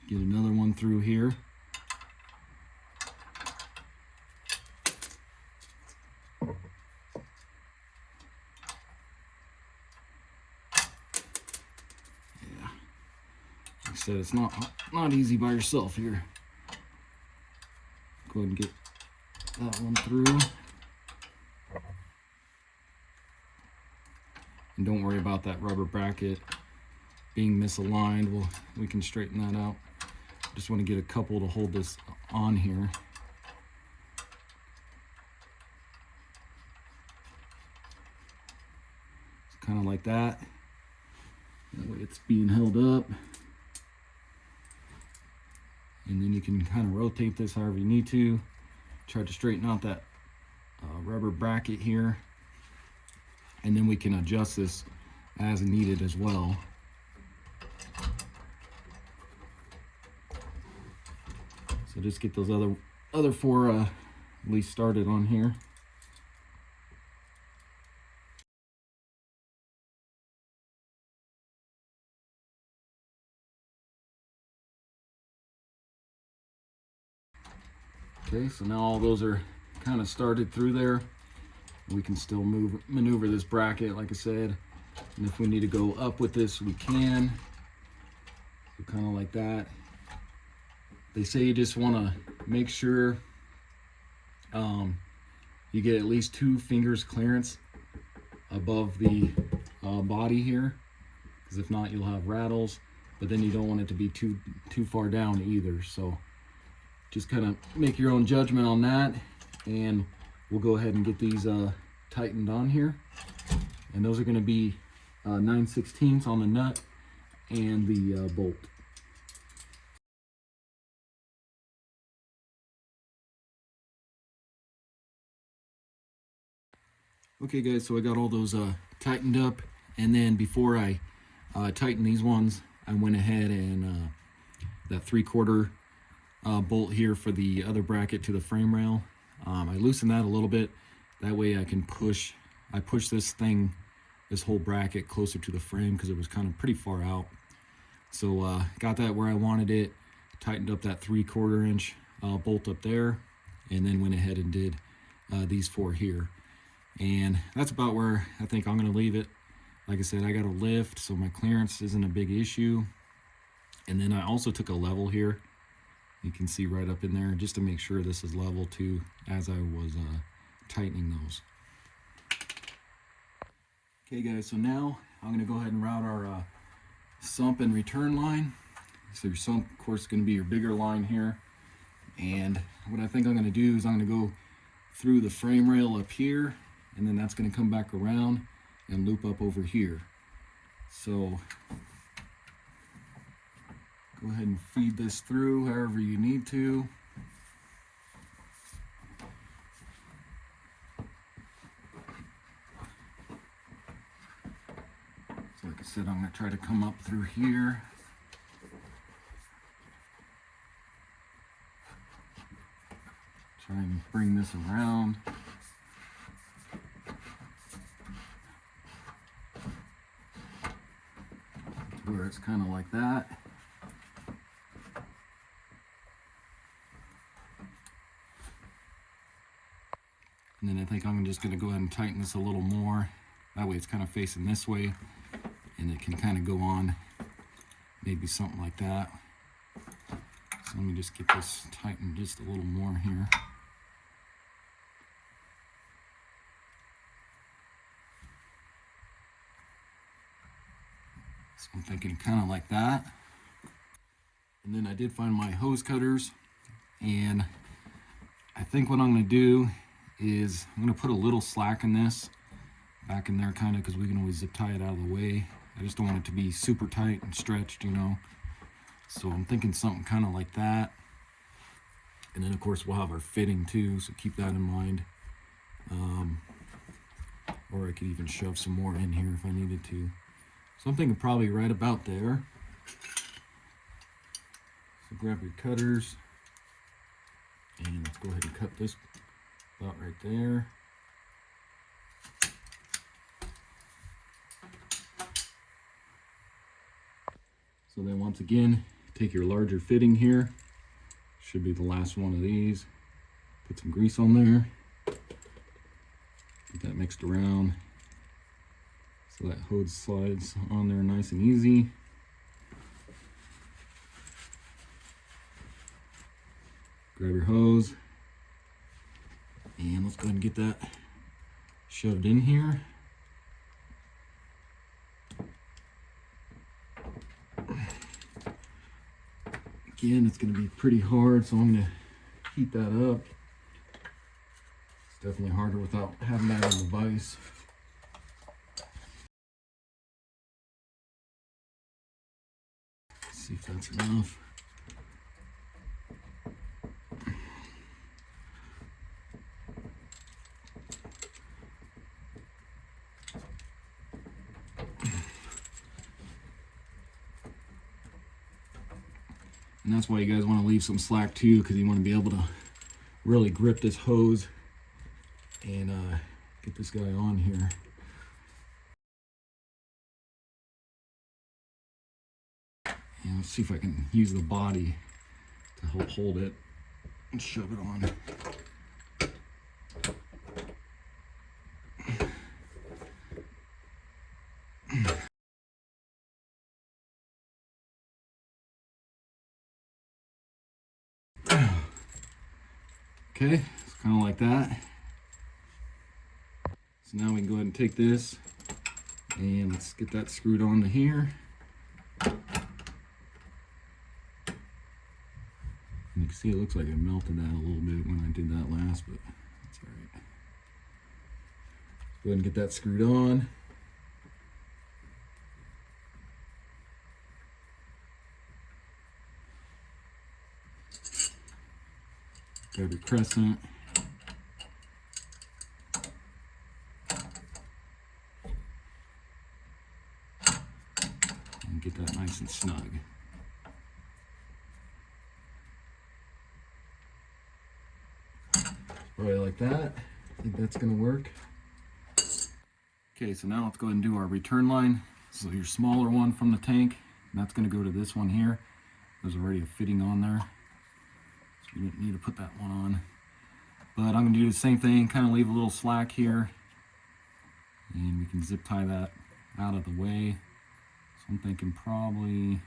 Get another one through here. Yeah, like I said, it's not easy by yourself here. Go ahead and get that one through. And don't worry about that rubber bracket being misaligned. We can straighten that out. Just want to get a couple to hold this on here. It's kind of like that. That way it's being held up. And then you can kind of rotate this however you need to. Try to straighten out that rubber bracket here. And then we can adjust this as needed as well. So just get those other four at least started on here. Okay, so now all those are kind of started through there. We can still maneuver this bracket, like I said. And if we need to go up with this, we can. So kind of like that. They say you just want to make sure you get at least 2 fingers clearance above the body here, because if not, you'll have rattles. But then you don't want it to be too far down either. So just kind of make your own judgment on that, and we'll go ahead and get these tightened on here. And those are going to be 9/16 on the nut and the bolt. Okay guys, so I got all those tightened up, and then before I tighten these ones, I went ahead and that 3/4 bolt here for the other bracket to the frame rail, I loosened that a little bit. That way I can push this whole bracket closer to the frame, because it was kind of pretty far out. So got that where I wanted it, tightened up that 3/4 inch bolt up there, and then went ahead and did these 4 here. And that's about where I think I'm going to leave it. Like I said, I got a lift, so my clearance isn't a big issue. And then I also took a level here. You can see right up in there, just to make sure this is level too, as I was tightening those. Okay guys, so now I'm going to go ahead and route our sump and return line. So your sump, of course, is going to be your bigger line here. And what I think I'm going to do is I'm going to go through the frame rail up here, and then that's going to come back around and loop up over here. So go ahead and feed this through however you need to. So like I said, I'm going to try to come up through here. Try and bring this around. To where it's kind of like that. And then I think I'm just going to go ahead and tighten this a little more. That way it's kind of facing this way, and it can kind of go on, maybe something like that. So let me just get this tightened just a little more here. So I'm thinking kind of like that. And then I did find my hose cutters, and I think what I'm going to do is I'm going to put a little slack in this back in there, kind of, because we can always zip tie it out of the way. I just don't want it to be super tight and stretched, you know. So I'm thinking something kind of like that. And then of course we'll have our fitting too, so keep that in mind. Or I could even shove some more in here if I needed to. So I'm thinking probably right about there. So grab your cutters, and let's go ahead and cut this about right there. So then once again, take your larger fitting here. Should be the last one of these. Put some grease on there. Get that mixed around so that hose slides on there nice and easy. Grab your hose, and let's go ahead and get that shoved in here. Again, it's going to be pretty hard, so I'm going to heat that up. It's definitely harder without having that on the vise. See if that's enough. And that's why you guys want to leave some slack too, because you want to be able to really grip this hose and get this guy on here. And let's see if I can use the body to help hold it and shove it on. Okay, it's kind of like that. So now we can go ahead and take this and let's get that screwed onto here. And you can see it looks like it melted that a little bit when I did that last, but that's all right. Go ahead and get that screwed on. Grab your crescent. And get that nice and snug. Probably like that. I think that's gonna work. Okay, so now let's go ahead and do our return line. So your smaller one from the tank, and that's gonna go to this one here. There's already a fitting on there. You don't need to put that one on, but I'm going to do the same thing, kind of leave a little slack here, and we can zip tie that out of the way. So I'm thinking probably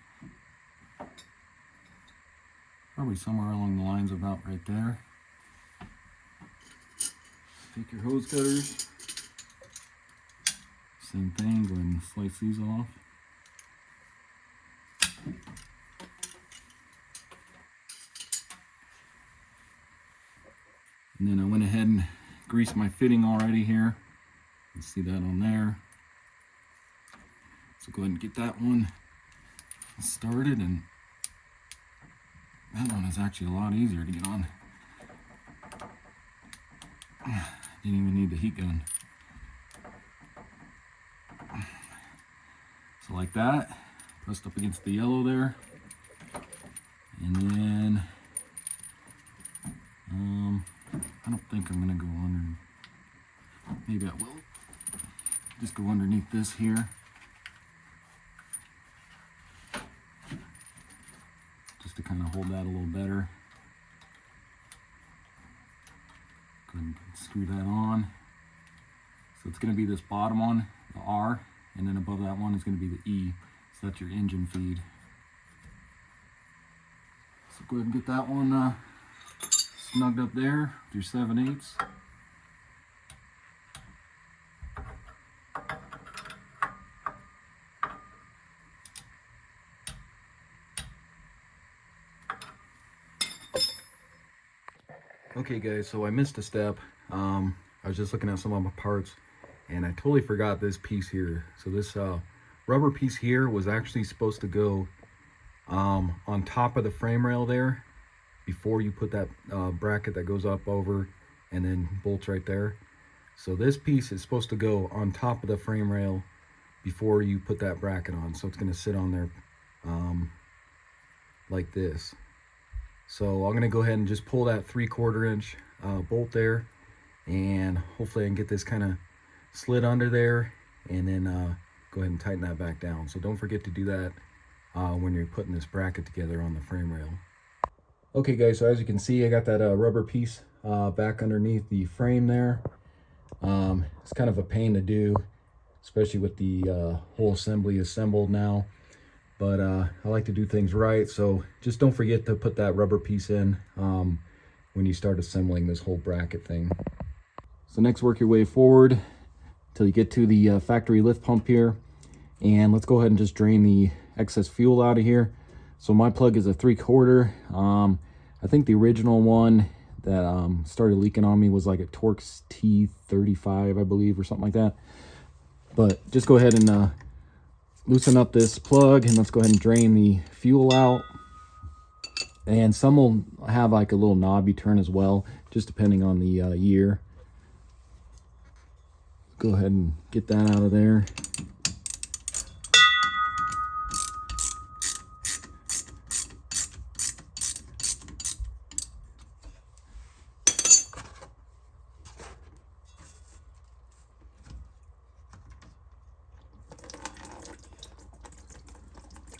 somewhere along the lines about right there. Take your hose cutters, same thing, go ahead and slice these off. And then I went ahead and greased my fitting already here. You see that on there. So go ahead and get that one started, and that one is actually a lot easier to get on. Didn't even need the heat gun. So like that, pressed up against the yellow there. And then I don't think I'm gonna go under, maybe I will. Just go underneath this here. Just to kind of hold that a little better. Go ahead and screw that on. So it's gonna be this bottom one, the R, and then above that one is gonna be the E. So that's your engine feed. So go ahead and get that one snugged up there with your 7/8. Okay guys, so I missed a step. I was just looking at some of my parts and I totally forgot this piece here. So this rubber piece here was actually supposed to go on top of the frame rail there, before you put that bracket that goes up over and then bolts right there. So this piece is supposed to go on top of the frame rail before you put that bracket on. So it's going to sit on there like this. So I'm going to go ahead and just pull that 3/4 inch bolt there, and hopefully I can get this kind of slid under there, and then go ahead and tighten that back down. So don't forget to do that when you're putting this bracket together on the frame rail. Okay guys, so as you can see, I got that rubber piece back underneath the frame there. It's kind of a pain to do, especially with the whole assembly assembled now. But I like to do things right, so just don't forget to put that rubber piece in when you start assembling this whole bracket thing. So next, work your way forward till you get to the factory lift pump here. And let's go ahead and just drain the excess fuel out of here. So my plug is a 3/4. I think the original one that started leaking on me was like a Torx T35, I believe, or something like that. But just go ahead and loosen up this plug and let's go ahead and drain the fuel out. And some will have like a little knob you turn as well, just depending on the year. Go ahead and get that out of there.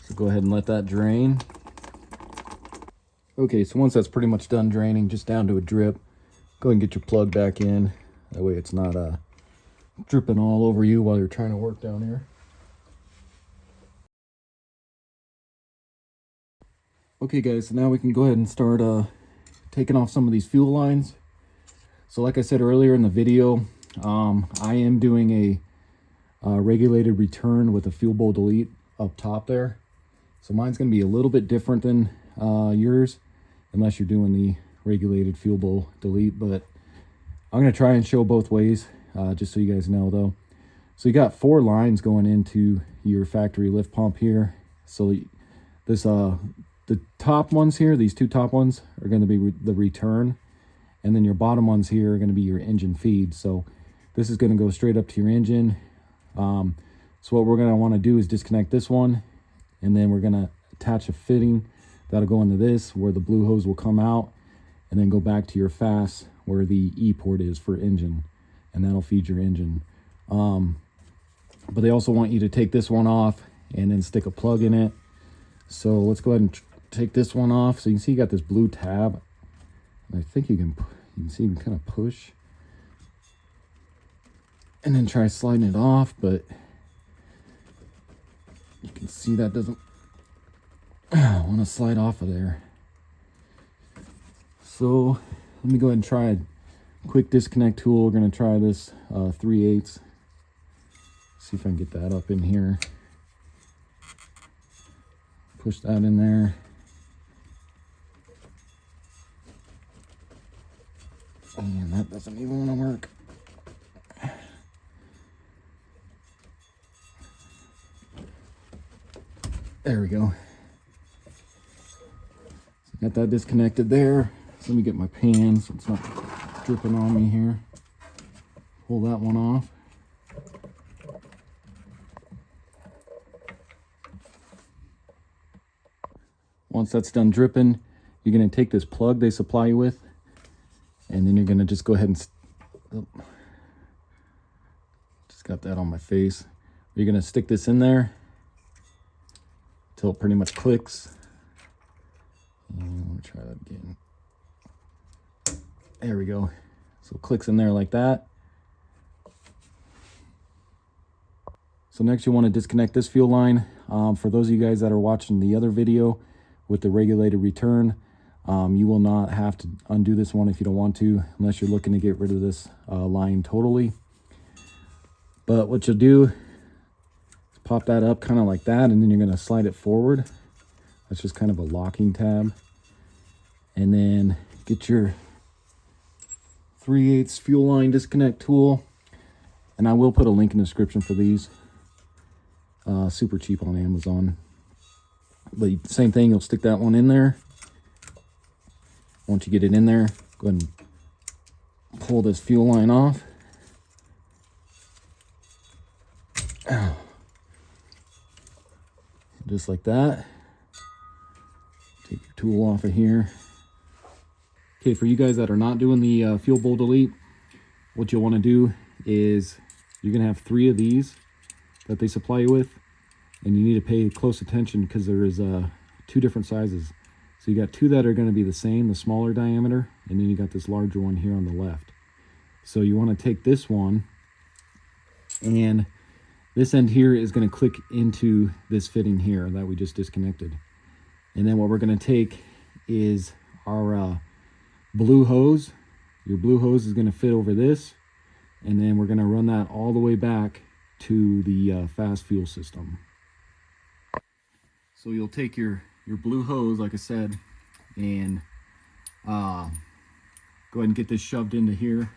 So go ahead and let that drain. Okay, so once that's pretty much done draining, just down to a drip, go ahead and get your plug back in. That way it's not dripping all over you while you're trying to work down here. Okay guys, so now we can go ahead and start taking off some of these fuel lines. So like I said earlier in the video, I am doing a regulated return with a fuel bowl delete up top there. So mine's going to be a little bit different than yours, unless you're doing the regulated fuel bowl delete. But I'm going to try and show both ways, just so you guys know though. So you got 4 lines going into your factory lift pump here. So this the top ones here, these 2 top ones are going to be the return, and then your bottom ones here are going to be your engine feed. So this is going to go straight up to your engine. So what we're going to want to do is disconnect this one, and then we're going to attach a fitting that'll go into this where the blue hose will come out, and then go back to your Fass where the E port is for engine, and that'll feed your engine. But they also want you to take this one off and then stick a plug in it. So let's go ahead and take this one off. So you can see you got this blue tab. I think you can see you can kind of push and then try sliding it off, but you can see that doesn't want to slide off of there. So let me go ahead and try a quick disconnect tool. We're going to try this 3/8. See if I can get that up in here. Push that in there. And that doesn't even want to work. There we go. So got that disconnected there. So let me get my pan so it's not dripping on me here. Pull that one off. Once that's done dripping, you're going to take this plug they supply you with, and then you're going to just go ahead and just got that on my face. You're going to stick this in there until it pretty much clicks. And let me try that again. There we go. So it clicks in there like that. So next you want to disconnect this fuel line. For those of you guys that are watching the other video with the regulated return, you will not have to undo this one if you don't want to, unless you're looking to get rid of this line totally. But what you'll do is pop that up kind of like that, and then you're going to slide it forward. That's just kind of a locking tab. And then get your 3/8 fuel line disconnect tool. And I will put a link in the description for these. Super cheap on Amazon. But same thing, you'll stick that one in there. Once you get it in there, go ahead and pull this fuel line off. Just like that. Take your tool off of here. Okay, for you guys that are not doing the fuel bowl delete, what you'll want to do is you're going to have 3 of these that they supply you with, and you need to pay close attention because there is 2 different sizes. So you got 2 that are going to be the same, the smaller diameter, and then you got this larger one here on the left. So you want to take this one, and this end here is going to click into this fitting here that we just disconnected. And then what we're going to take is our blue hose. Your blue hose is going to fit over this, and then we're going to run that all the way back to the Fass fuel system. So you'll take your blue hose, like I said, and go ahead and get this shoved into here,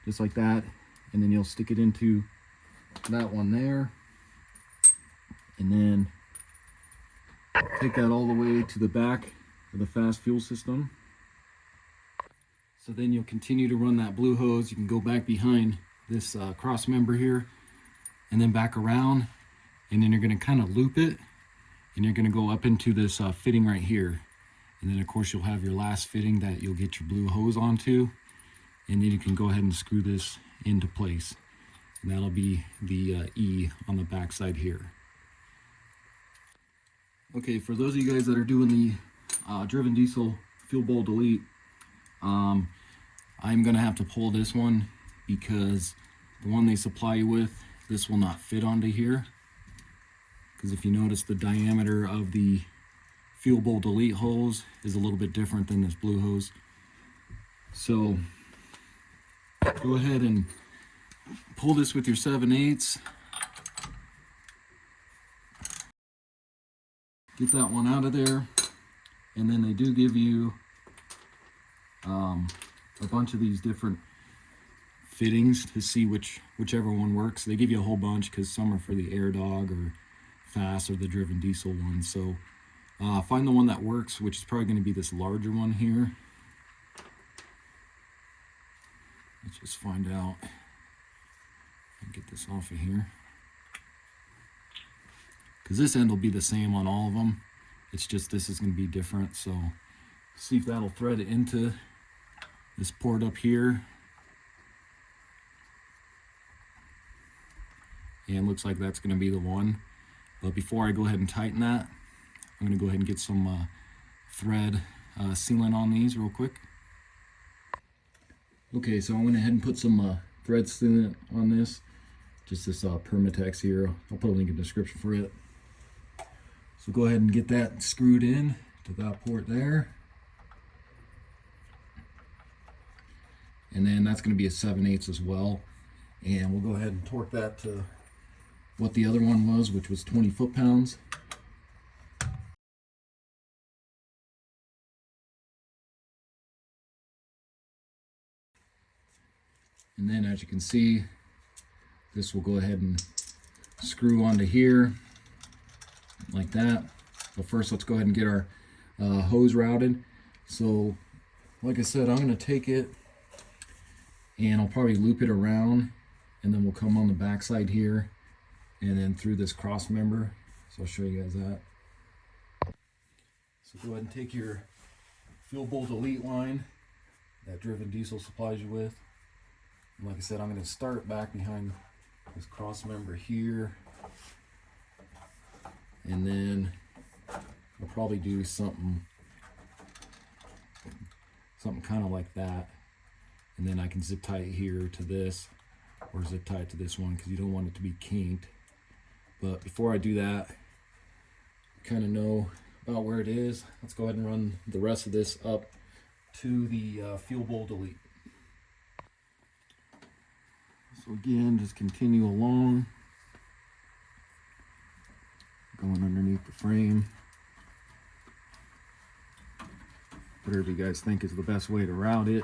just like that, and then you'll stick it into that one there, and then take that all the way to the back of the Fass fuel system. So then you'll continue to run that blue hose. You can go back behind this cross member here and then back around, and then you're going to kind of loop it, and you're going to go up into this fitting right here. And then of course you'll have your last fitting that you'll get your blue hose onto, and then you can go ahead and screw this into place. And that'll be the E on the back side here. Okay, for those of you guys that are doing the driven diesel fuel bowl delete, I'm gonna have to pull this one because the one they supply you with, this will not fit onto here. Because if you notice, the diameter of the fuel bowl delete hose is a little bit different than this blue hose. So go ahead and pull this with your 7/8. Get that one out of there, and then they do give you a bunch of these different fittings to see whichever one works. They give you a whole bunch because some are for the Air Dog or Fass or the driven diesel one. So find the one that works, which is probably going to be this larger one here. Let's just find out. Get this off of here, because this end will be the same on all of them. It's just this is going to be different. So see if that'll thread it into this port up here. And looks like that's going to be the one. But before I go ahead and tighten that, I'm going to go ahead and get some thread sealant on these real quick. Okay, so I went ahead and put some thread sealant on this. Just this Permatex here. I'll put a link in the description for it. So go ahead and get that screwed in to that port there. And then that's going to be a 7/8 as well. And we'll go ahead and torque that to what the other one was, which was 20 foot-pounds. And then as you can see, this will go ahead and screw onto here like that. But first, let's go ahead and get our hose routed. So like I said, I'm going to take it and I'll probably loop it around, and then we'll come on the back side here and then through this cross member. So I'll show you guys that. So go ahead and take your fuel bowl delete line that driven diesel supplies you with. And like I said, I'm going to start back behind this cross member here, and then I'll probably do something kind of like that, and then I can zip tie it here to this, or zip tie it to this one, because you don't want it to be kinked. But before I do that, kind of know about where it is. Let's go ahead and run the rest of this up to the fuel bowl delete. So again, just continue along, going underneath the frame. Whatever you guys think is the best way to route it.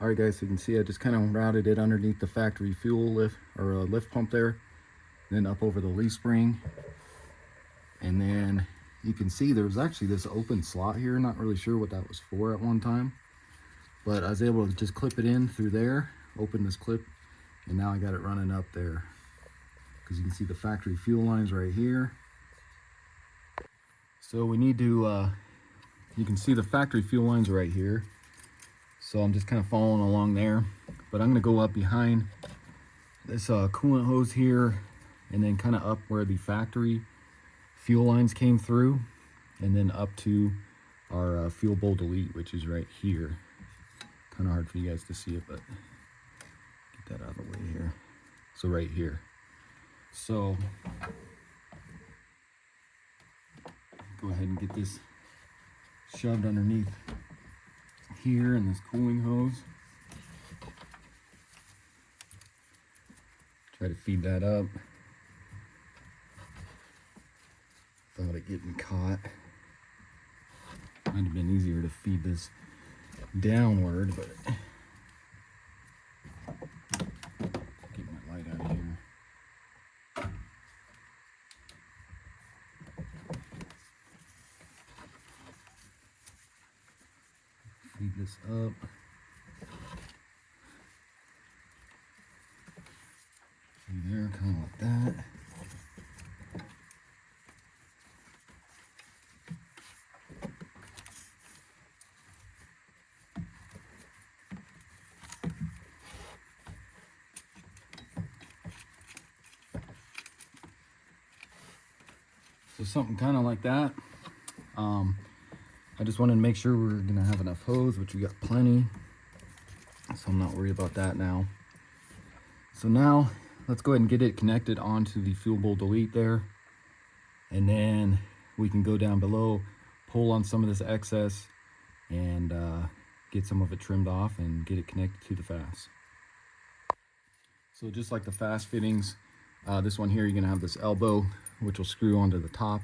Alright guys, so you can see I just kind of routed it underneath the factory fuel lift, or lift pump there, then up over the leaf spring. And then you can see there was actually this open slot here. Not really sure what that was for at one time, but I was able to just clip it in through there, open this clip, and now I got it running up there. Because you can see the factory fuel lines right here. So we need to, you can see the factory fuel lines right here. So I'm just kind of following along there, but I'm going to go up behind this coolant hose here, and then kind of up where the factory fuel lines came through, and then up to our fuel bowl delete, which is right here. Kind of hard for you guys to see it, but get that out of the way here. So right here. So go ahead and get this shoved underneath here in this cooling hose. Try to feed that up without it getting caught. Might have been easier to feed this downward, but get my light out of here. Feed this up. See there, kind of like that. So something kind of like that. I just wanted to make sure we're gonna have enough hose, which we got plenty. So I'm not worried about that now. So now let's go ahead and get it connected onto the fuel bowl delete there. And then we can go down below, pull on some of this excess and get some of it trimmed off and get it connected to the Fass. So just like the Fass fittings, this one here, you're gonna have this elbow, which will screw onto the top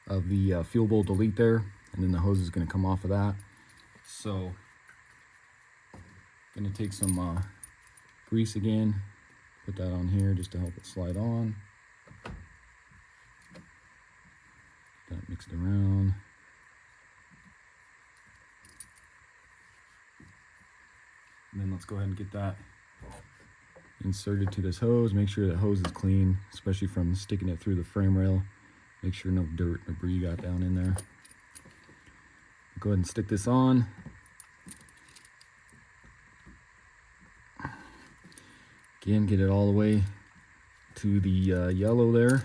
of the fuel bowl delete there, and then the hose is gonna come off of that. So gonna take some grease again, put that on here just to help it slide on. Get that mixed around. And then let's go ahead and get that inserted to this hose. Make sure the hose is clean, especially from sticking it through the frame rail. Make sure no dirt or debris got down in there. Go ahead and stick this on. Again, get it all the way to the yellow there.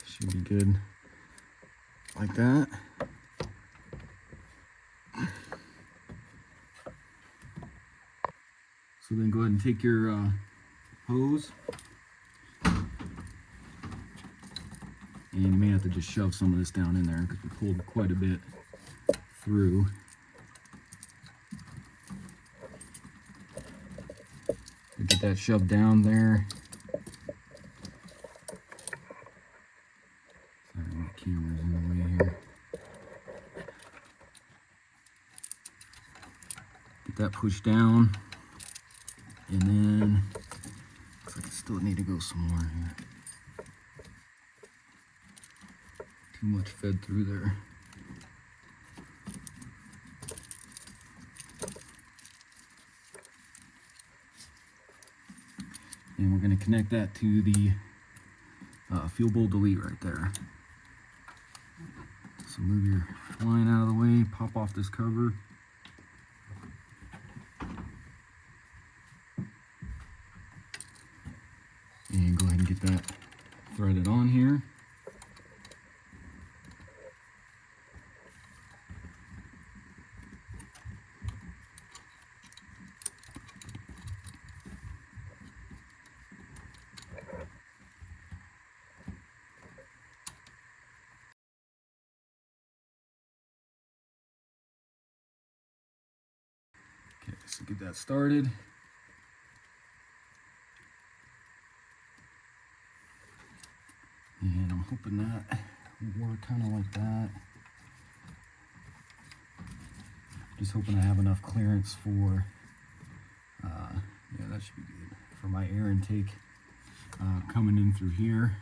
Should be good like that. So then go ahead and take your hose, and you may have to just shove some of this down in there because we pulled quite a bit through. Get that shoved down there. Sorry, my camera's in the way here. Get that pushed down. And then, looks like I still need to go some more here. Too much fed through there. And we're going to connect that to the fuel bowl delete right there. So move your line out of the way, pop off this cover. And go ahead and get that threaded on here. Okay, so get that started. And I'm hoping that will work kind of like that. Just hoping I have enough clearance for, yeah, that should be good, for my air intake coming in through here.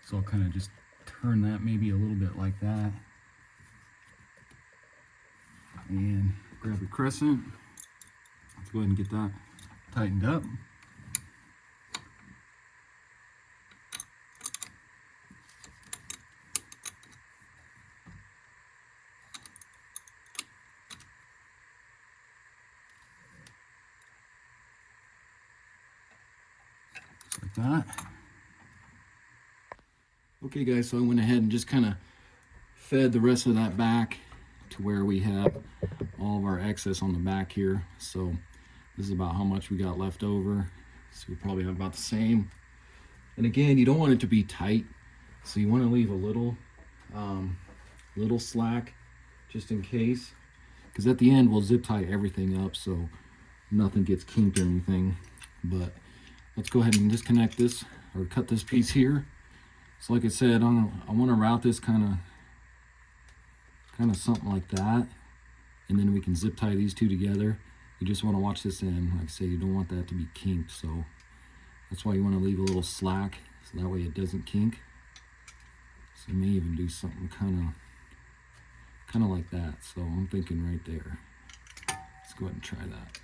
So I'll kind of just turn that maybe a little bit like that. And grab a crescent. Let's go ahead and get that tightened up. Like that. Okay guys, so I went ahead and just kind of fed the rest of that back to where we have all of our excess on the back here. So this is about how much we got left over. So we probably have about the same. And again, you don't want it to be tight, so you want to leave a little slack just in case, because at the end we'll zip tie everything up so nothing gets kinked or anything. But let's go ahead and disconnect this, or cut this piece here, So like I said, I want to route this kind of something like that, and then we can zip tie these two together. You just want to watch this in. Like I say, you don't want that to be kinked, so that's why you want to leave a little slack, so that way it doesn't kink. So you may even do something kind of like that. So I'm thinking right there. Let's go ahead and try that.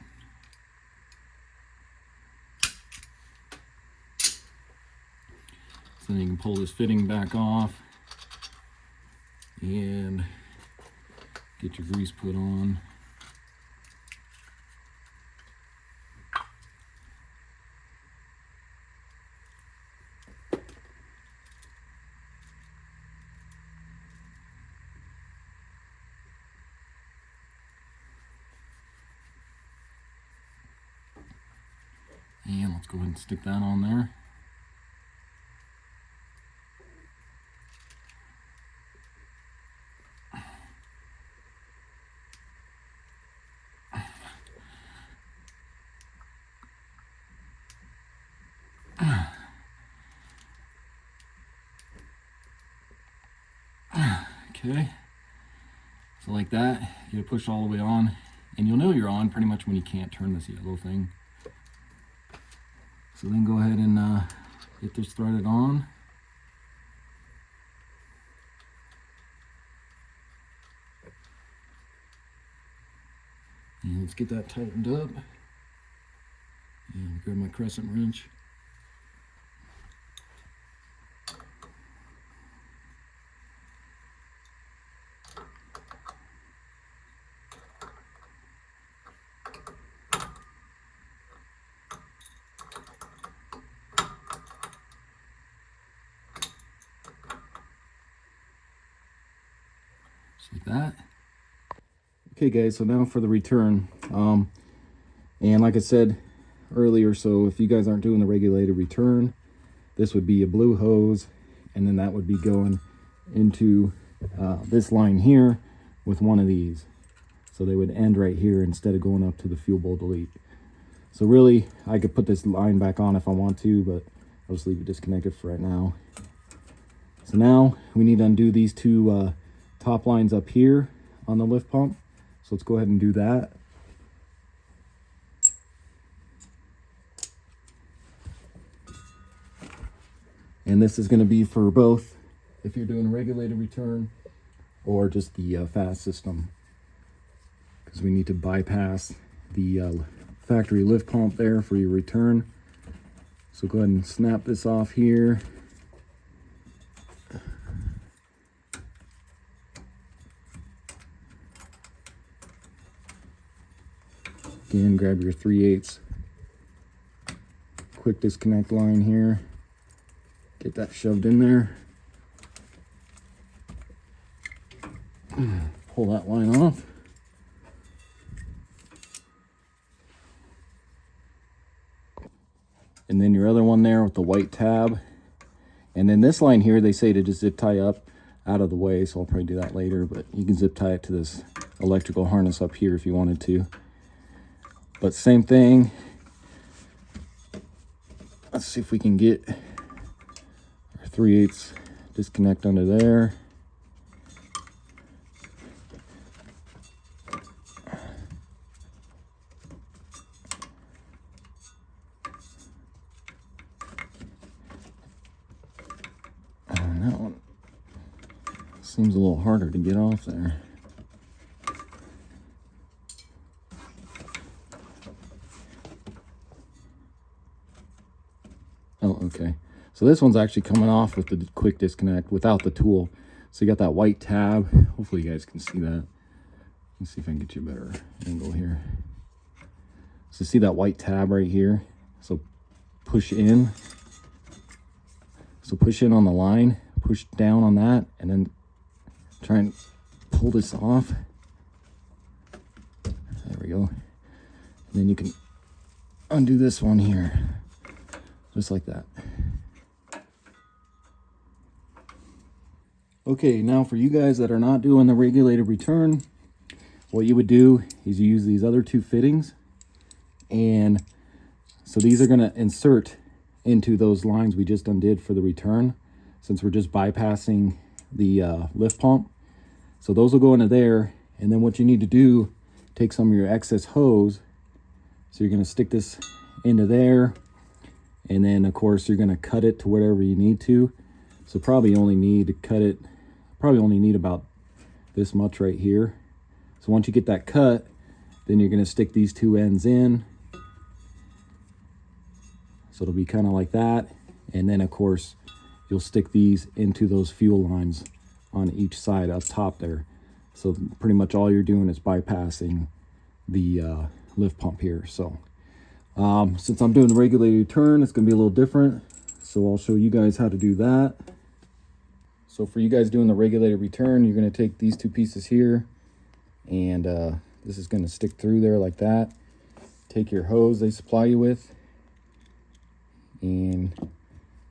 So then you can pull this fitting back off and get your grease put on. And let's go ahead and stick that on there. Okay, so like that, you push all the way on, and you'll know you're on pretty much when you can't turn this yellow thing. So then go ahead and get this threaded on. And let's get that tightened up. And grab my crescent wrench. Just like that. Okay guys, so now for the return. And like I said earlier, so if you guys aren't doing the regulated return, this would be a blue hose, and then that would be going into this line here with one of these. So they would end right here instead of going up to the fuel bowl delete. So really, I could put this line back on if I want to, but I'll just leave it disconnected for right now. So now we need to undo these two top lines up here on the lift pump. So let's go ahead and do that. And this is going to be for both, if you're doing a regulated return or just the Fass system, because we need to bypass the factory lift pump there for your return. So go ahead and snap this off here. Again, grab your 3/8 quick disconnect line here. Get that shoved in there. Pull that line off. And then your other one there with the white tab. And then this line here, they say to just zip tie up out of the way, so I'll probably do that later, but you can zip tie it to this electrical harness up here if you wanted to. But same thing. Let's see if we can get our 3/8 disconnect under there. And that one seems a little harder to get off there. Oh, okay. So this one's actually coming off with the quick disconnect without the tool. So you got that white tab. Hopefully you guys can see that. Let's see if I can get you a better angle here. So see that white tab right here? So push in. So push in on the line, push down on that, and then try and pull this off. There we go. And then you can undo this one here. Just like that. Okay, now for you guys that are not doing the regulated return, what you would do is you use these other two fittings. And so these are going to insert into those lines we just undid for the return. since we're just bypassing the lift pump. So those will go into there. And then what you need to do, take some of your excess hose. So you're going to stick this into there. And then of course you're going to cut it to whatever you need to. So probably only need to cut it, probably only need about this much right here. So once you get that cut, then you're going to stick these two ends in. So it'll be kind of like that. And then of course you'll stick these into those fuel lines on each side up top there. So pretty much all you're doing is bypassing the lift pump here. So since I'm doing the regulated turn, it's going to be a little different. So I'll show you guys how to do that. So for you guys doing the regulated return, you're going to take these two pieces here, and this is going to stick through there like that. Take your hose they supply you with, and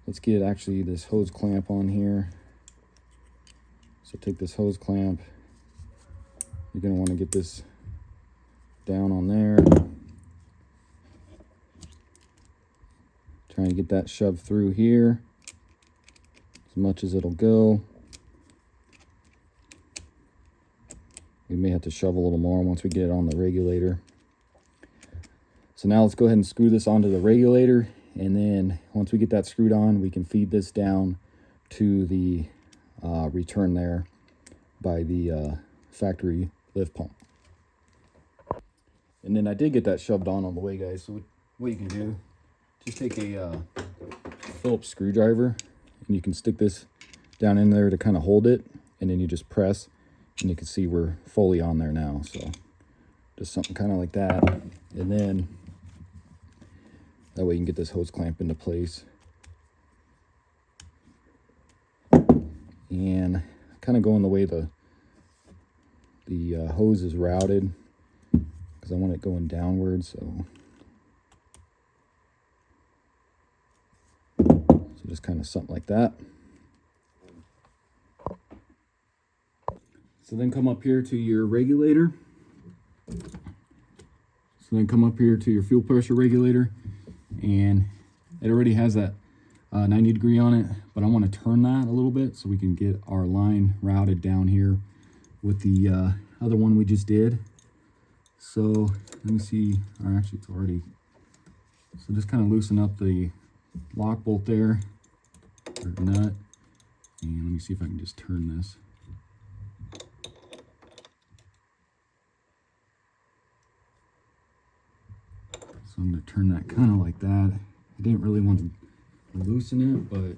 let's get actually this hose clamp on here. So take this hose clamp. You're going to want to get this down on there. Trying to get that shoved through here as much as it'll go. We may have to shove a little more once we get it on the regulator. So now let's go ahead and screw this onto the regulator, and then once we get that screwed on, we can feed this down to the return there by the factory lift pump. And then I did get that shoved on the way, guys. So what you can do, just take a Phillips screwdriver, and you can stick this down in there to kind of hold it, and then you just press, and you can see we're fully on there now. So just something kind of like that, and then that way you can get this hose clamp into place. And kind of going the way the hose is routed, because I want it going downward. So just kind of something like that. So then come up here to your regulator. So then come up here to your fuel pressure regulator, and it already has that 90 degree on it, but I want to turn that a little bit so we can get our line routed down here with the other one we just did. So let me see, or actually it's already, so just kind of loosen up the lock bolt there, or nut, and let me see if I can just turn this. So I'm going to turn that kind of like that. I didn't really want to loosen it, but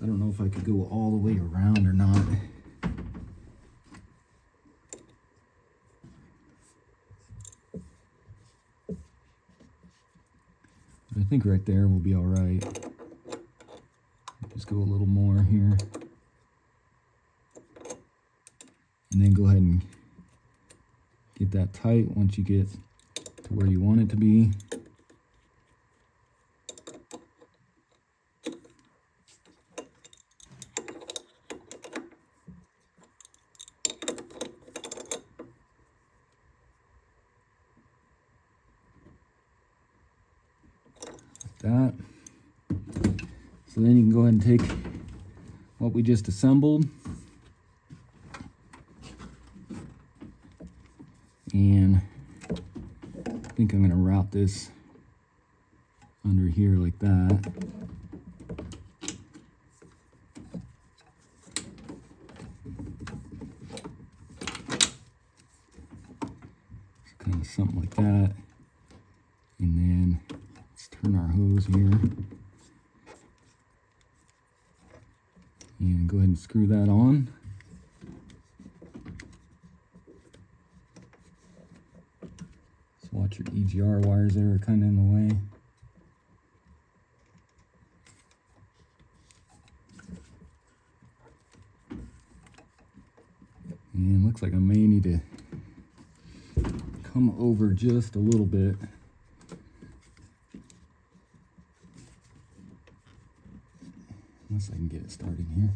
I don't know if I could go all the way around or not. But I think right there will be all right. Just go a little more here. And then go ahead and get that tight once you get to where you want it to be. That. So then you can go ahead and take what we just assembled and I think I'm going to route this under here like that. So kind of something like that, and then let's turn our hose here and go ahead and screw that on. So watch your EGR wires there are kind of in the way. And looks like I may need to come over just a little bit. Unless I can get it started here.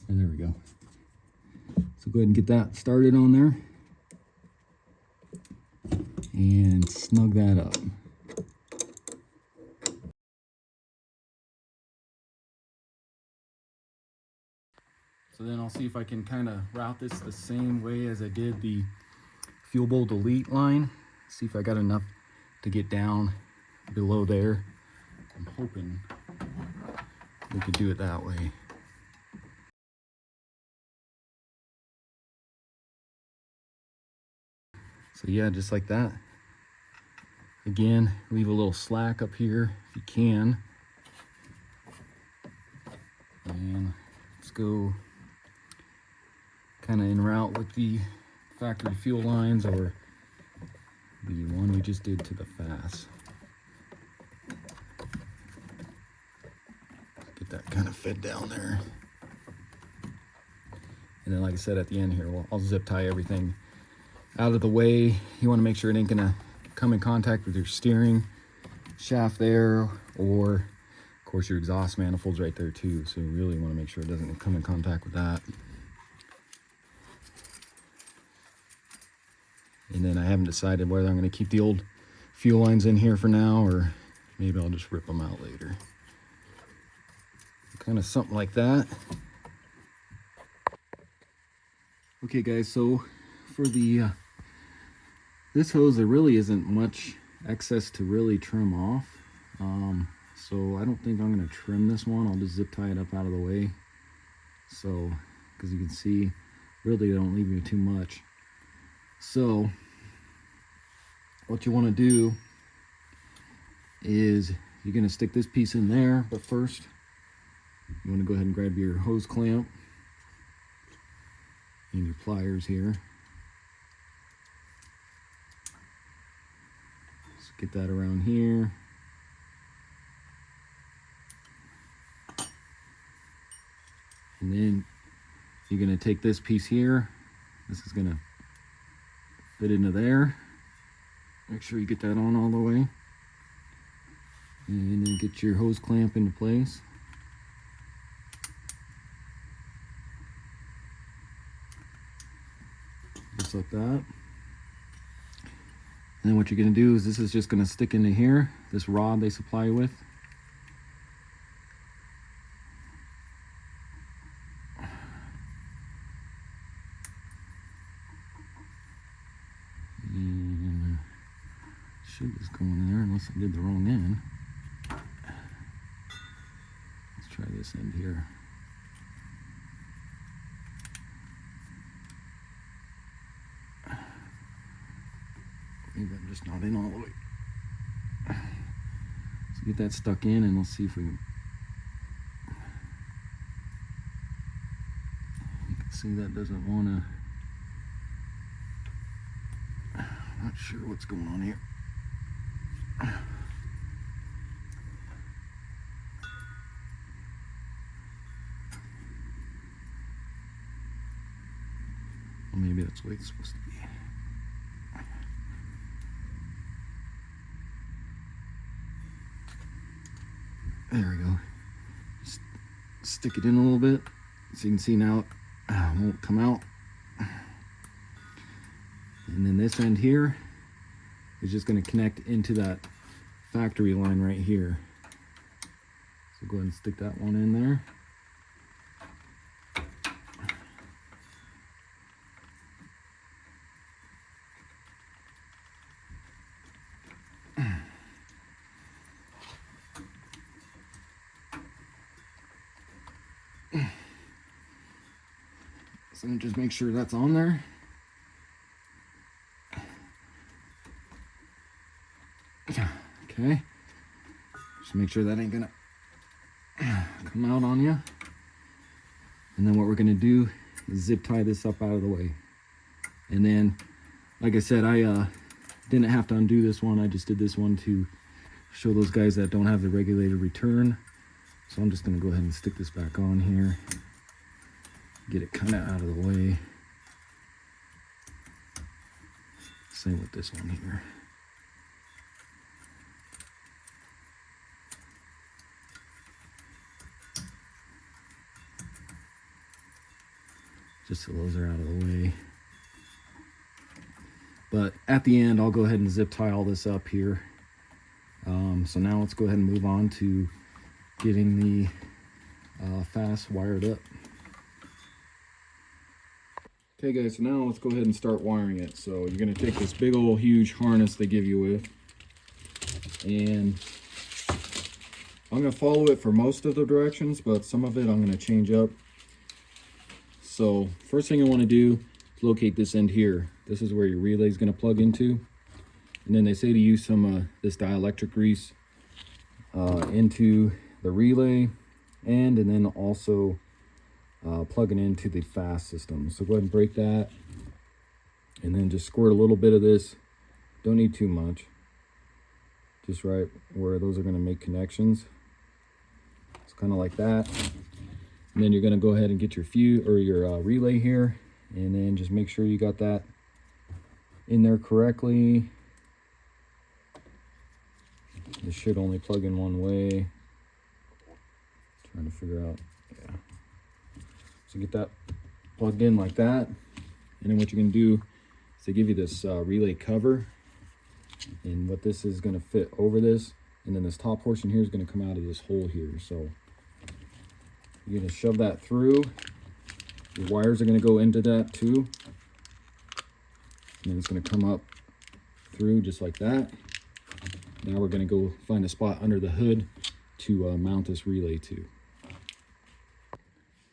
And there we go. So go ahead and get that started on there. And snug that up. So then I'll see if I can kind of route this the same way as I did the fuel bowl delete line. See if I got enough to get down below there. I'm hoping we could do it that way. So yeah, just like that. Again, leave a little slack up here if you can. And let's go kind of en route with the factory fuel lines or the one we just did to the Fass. Get that kind of fed down there. And then like I said at the end here, I'll zip tie everything out of the way. You want to make sure it ain't gonna come in contact with your steering shaft there, or of course your exhaust manifold's right there too, so you really want to make sure it doesn't come in contact with that. And then I haven't decided whether I'm going to keep the old fuel lines in here for now, or maybe I'll just rip them out later. Kind of something like that. Okay guys, so for the this hose, there really isn't much excess to really trim off. So I don't think I'm going to trim this one. I'll just zip tie it up out of the way. So, because you can see, really they don't leave me too much. So what you want to do is you're going to stick this piece in there, but first you want to go ahead and grab your hose clamp and your pliers here. Just get that around here. And then you're going to take this piece here. This is going to fit into there. Make sure you get that on all the way. And then get your hose clamp into place. Just like that. And then what you're going to do is this is just going to stick into here, this rod they supply you with. And should just go in there unless I did the wrong end. Let's try this end here. Maybe I'm just not in all the way. So get that stuck in and let's see if we can. You can see that doesn't want to. Not sure what's going on here. Well, maybe that's the way it's supposed to be. There we go. Just stick it in a little bit so you can see now it won't come out. And then this end here is just going to connect into that factory line right here. So go ahead and stick that one in there. So just make sure that's on there. Okay, just make sure that ain't gonna come out on you. And then what we're gonna do is zip tie this up out of the way. And then, like I said, I didn't have to undo this one. I just did this one to show those guys that don't have the regulated return. So I'm just gonna go ahead and stick this back on here. Get it kind of out of the way. Same with this one here. Just so those are out of the way. But at the end, I'll go ahead and zip tie all this up here. So now let's go ahead and move on to getting the Fass wired up. Okay guys, so now let's go ahead and start wiring it. So you're going to take this big old huge harness they give you with, and I'm going to follow it for most of the directions, but some of it I'm going to change up. So first thing you want to do is locate this end here. This is where your relay is going to plug into. And then they say to use some this dielectric grease into the relay, and then also plugging into the Fass system. So go ahead and break that, and then just squirt a little bit of this. Don't need too much, just right where those are going to make connections. It's kind of like that. And then you're going to go ahead and get your fuse or your relay here, and then just make sure you got that in there correctly. This should only plug in one way. Trying to figure out, yeah. So get that plugged in like that. And then what you're gonna do is they give you this relay cover. And what this is gonna fit over this. And then this top portion here is gonna come out of this hole here. So you're gonna shove that through. Your wires are gonna go into that too. And then it's gonna come up through just like that. Now we're going to go find a spot under the hood to mount this relay to.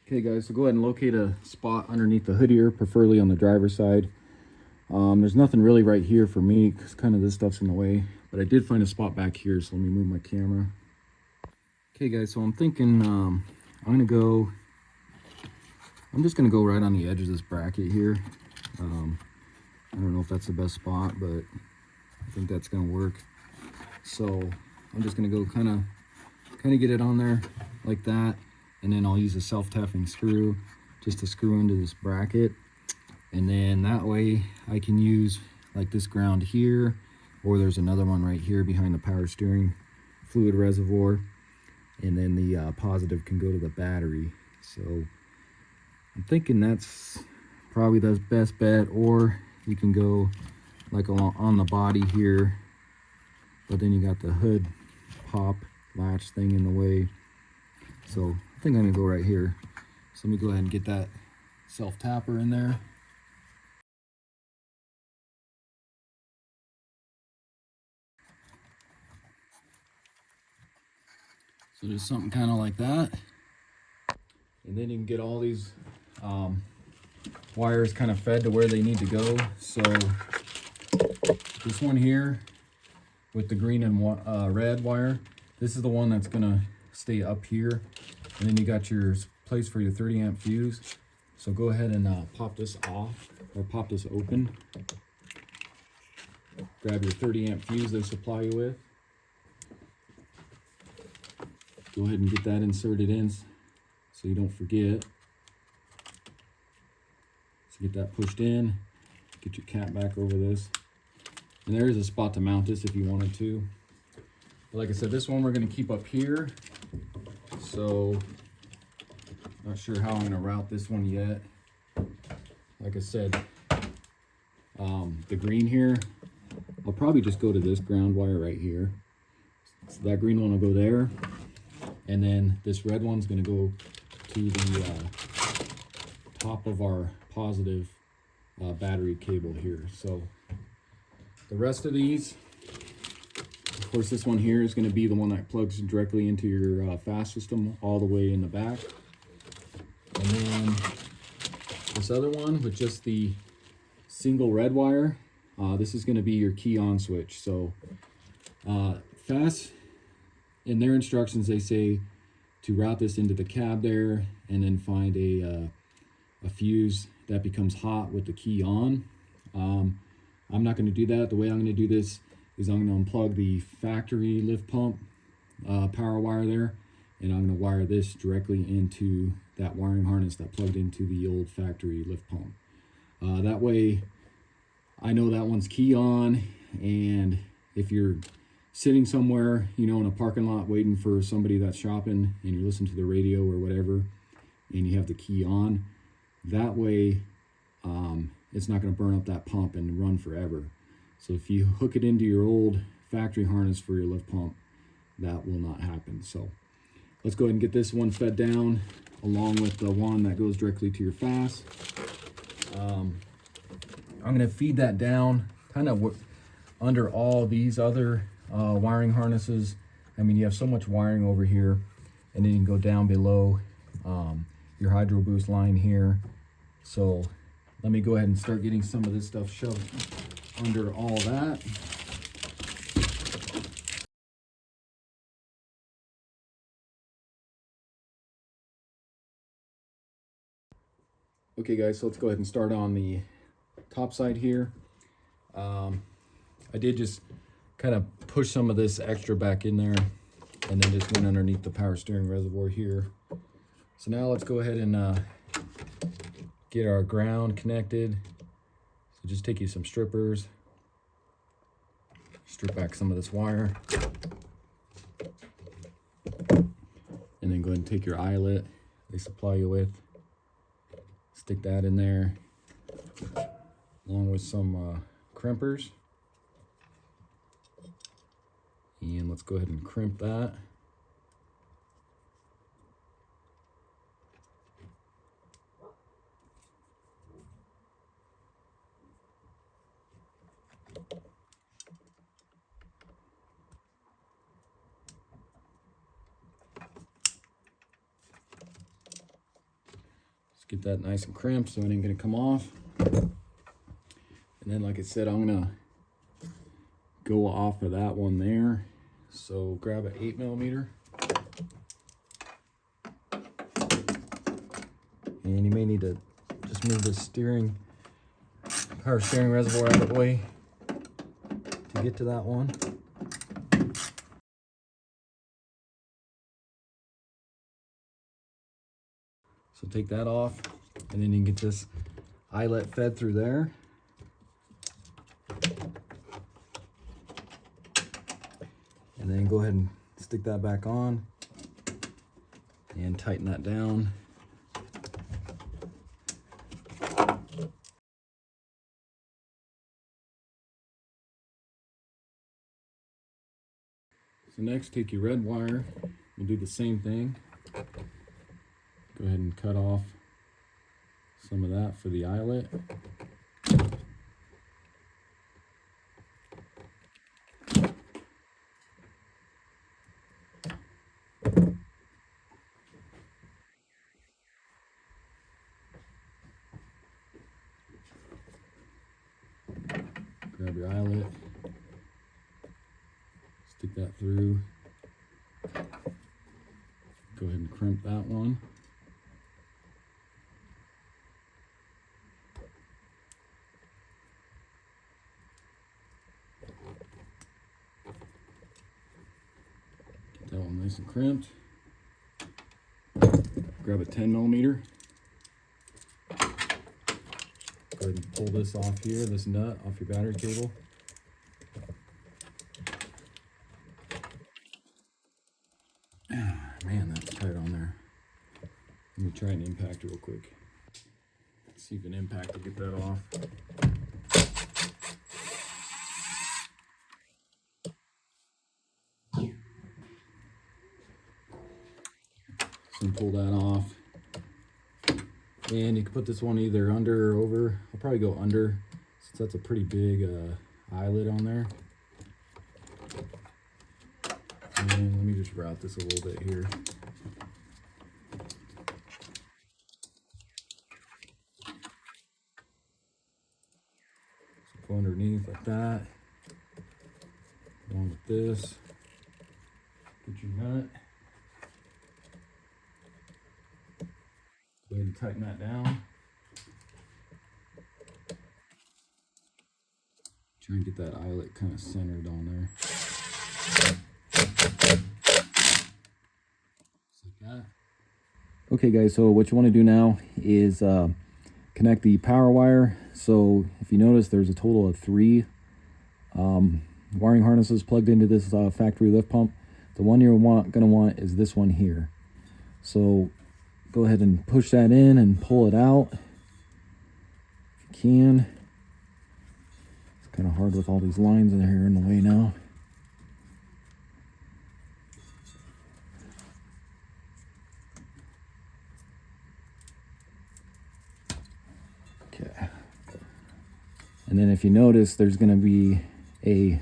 Okay guys, so go ahead and locate a spot underneath the hood here, preferably on the driver's side. There's nothing really right here for me because kind of this stuff's in the way, but I did find a spot back here, so let me move my camera. Okay guys, so I'm thinking I'm just going to go right on the edge of this bracket here. I don't know if that's the best spot, but I think that's going to work. So I'm just going to go kind of get it on there like that, and then I'll use a self-tapping screw just to screw into this bracket, and then that way I can use like this ground here, or there's another one right here behind the power steering fluid reservoir, and then the positive can go to the battery. So I'm thinking that's probably the best bet, or you can go like on the body here, but then you got the hood pop latch thing in the way. So I think I'm gonna go right here. So let me go ahead and get that self tapper in there. So there's something kind of like that. And then you can get all these wires kind of fed to where they need to go. So this one here with the green and red wire, this is the one that's gonna stay up here. And then you got your place for your 30 amp fuse. So go ahead and pop this off, or pop this open. Grab your 30 amp fuse they supply you with. Go ahead and get that inserted in so you don't forget. So get that pushed in, get your cap back over this. And there is a spot to mount this if you wanted to. But like I said, this one we're going to keep up here. So not sure how I'm going to route this one yet. Like I said, the green here, I'll probably just go to this ground wire right here. So that green one will go there. And then this red one's going to go to the top of our positive battery cable here. So the rest of these, of course, this one here is going to be the one that plugs directly into your Fass system all the way in the back. And then this other one with just the single red wire, this is going to be your key on switch. So Fass, in their instructions, they say to route this into the cab there, and then find a fuse that becomes hot with the key on. I'm not going to do that. The way I'm going to do this is I'm going to unplug the factory lift pump power wire there, and I'm going to wire this directly into that wiring harness that plugged into the old factory lift pump. That way I know that one's key on, and if you're sitting somewhere, you know, in a parking lot waiting for somebody that's shopping, and you listen to the radio or whatever, and you have the key on, that way it's not going to burn up that pump and run forever. So if you hook it into your old factory harness for your lift pump, that will not happen. So let's go ahead and get this one fed down along with the one that goes directly to your Fass. I'm going to feed that down kind of under all these other wiring harnesses. I mean, you have so much wiring over here, and then you can go down below your hydro boost line here. So let me go ahead and start getting some of this stuff shoved under all that. Okay guys, so let's go ahead and start on the top side here. I did just kind of push some of this extra back in there and then just went underneath the power steering reservoir here. So now let's go ahead and get our ground connected. So just take you some strippers, strip back some of this wire, and then go ahead and take your eyelet they supply you with, stick that in there along with some crimpers, and let's go ahead and crimp that. Get that nice and crimped so it ain't gonna come off. And then, like I said, I'm gonna go off of that one there. So grab an 8mm. And you may need to just move the power steering reservoir out of the way to get to that one. So take that off, and then you can get this eyelet fed through there. And then go ahead and stick that back on and tighten that down. So next, take your red wire. We'll do the same thing. Go ahead and cut off some of that for the eyelet. Grab your eyelet, stick that through. Go ahead and crimp that one. Get that one nice and crimped. Grab a 10mm. Go ahead and pull this off here, this nut off your battery cable. Man, that's tight on there. Let me try an impact real quick. See if an impact will get that off. So pull that off. And you can put this one either under or over. I'll probably go under, since that's a pretty big eyelet on there. And let me just route this a little bit here. So go underneath like that. Along with this. Get your nut. Go ahead and tighten that down. Try and get that eyelet kind of centered on there. Just like that. Okay guys, so what you want to do now is connect the power wire. So if you notice, there's a total of 3 wiring harnesses plugged into this factory lift pump. The one you're going to want is this one here. So go ahead and push that in and pull it out if you can. It's kind of hard with all these lines in here in the way now. Okay. And then if you notice, there's going to be a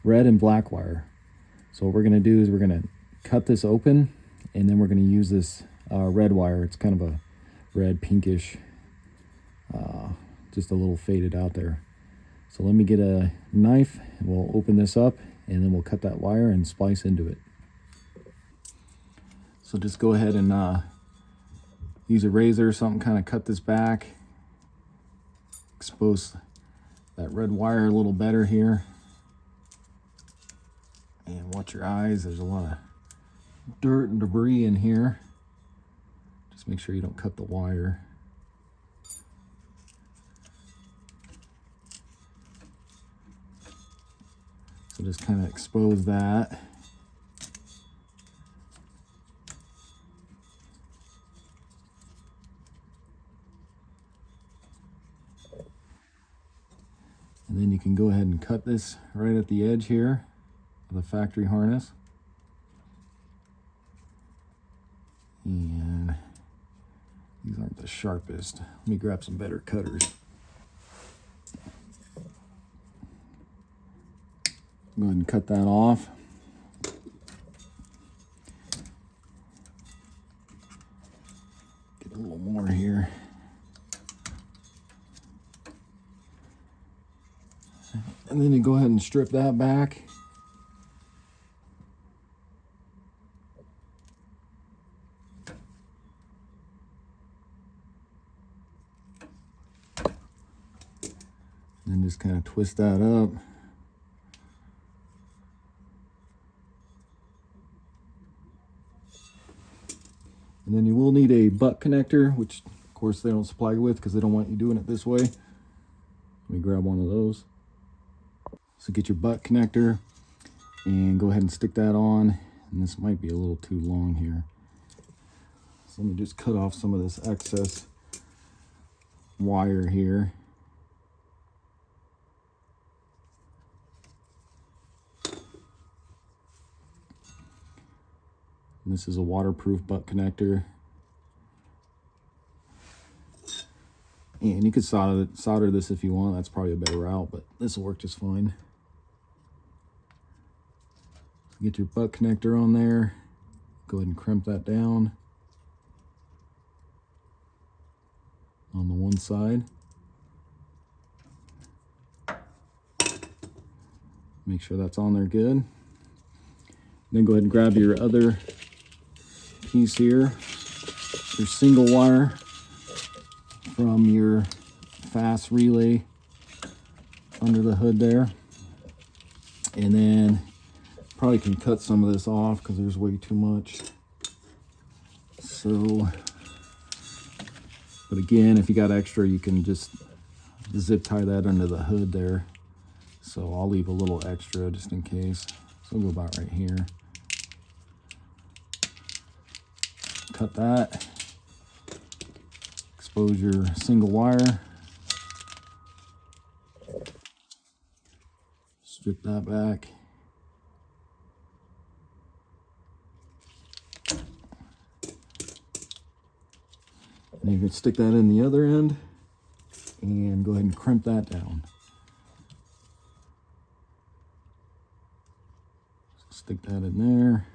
red and black wire. So what we're going to do is we're going to cut this open, and then we're going to use this red wire. It's kind of a red pinkish, just a little faded out there. So let me get a knife and we'll open this up, and then we'll cut that wire and splice into it. So just go ahead and use a razor or something, kind of cut this back, expose that red wire a little better here. And watch your eyes, there's a lot of dirt and debris in here. Just make sure you don't cut the wire. So just kind of expose that. And then you can go ahead and cut this right at the edge here of the factory harness. And these aren't the sharpest. Let me grab some better cutters. Go ahead and cut that off. Get a little more here. And then you go ahead and strip that back. And then just kind of twist that up. And then you will need a butt connector, which of course they don't supply you with because they don't want you doing it this way. Let me grab one of those. So get your butt connector and go ahead and stick that on. And this might be a little too long here. So let me just cut off some of this excess wire here. And this is a waterproof butt connector. And you could solder this if you want. That's probably a better route, but this will work just fine. Get your butt connector on there. Go ahead and crimp that down on the one side. Make sure that's on there good. Then go ahead and grab your other piece here, your single wire from your Fass relay under the hood there. And then probably can cut some of this off because there's way too much. So, but again, if you got extra, you can just zip tie that under the hood there. So I'll leave a little extra just in case. So we'll go about right here. Cut that. Expose your single wire. Strip that back. And you can stick that in the other end and go ahead and crimp that down. Stick that in there.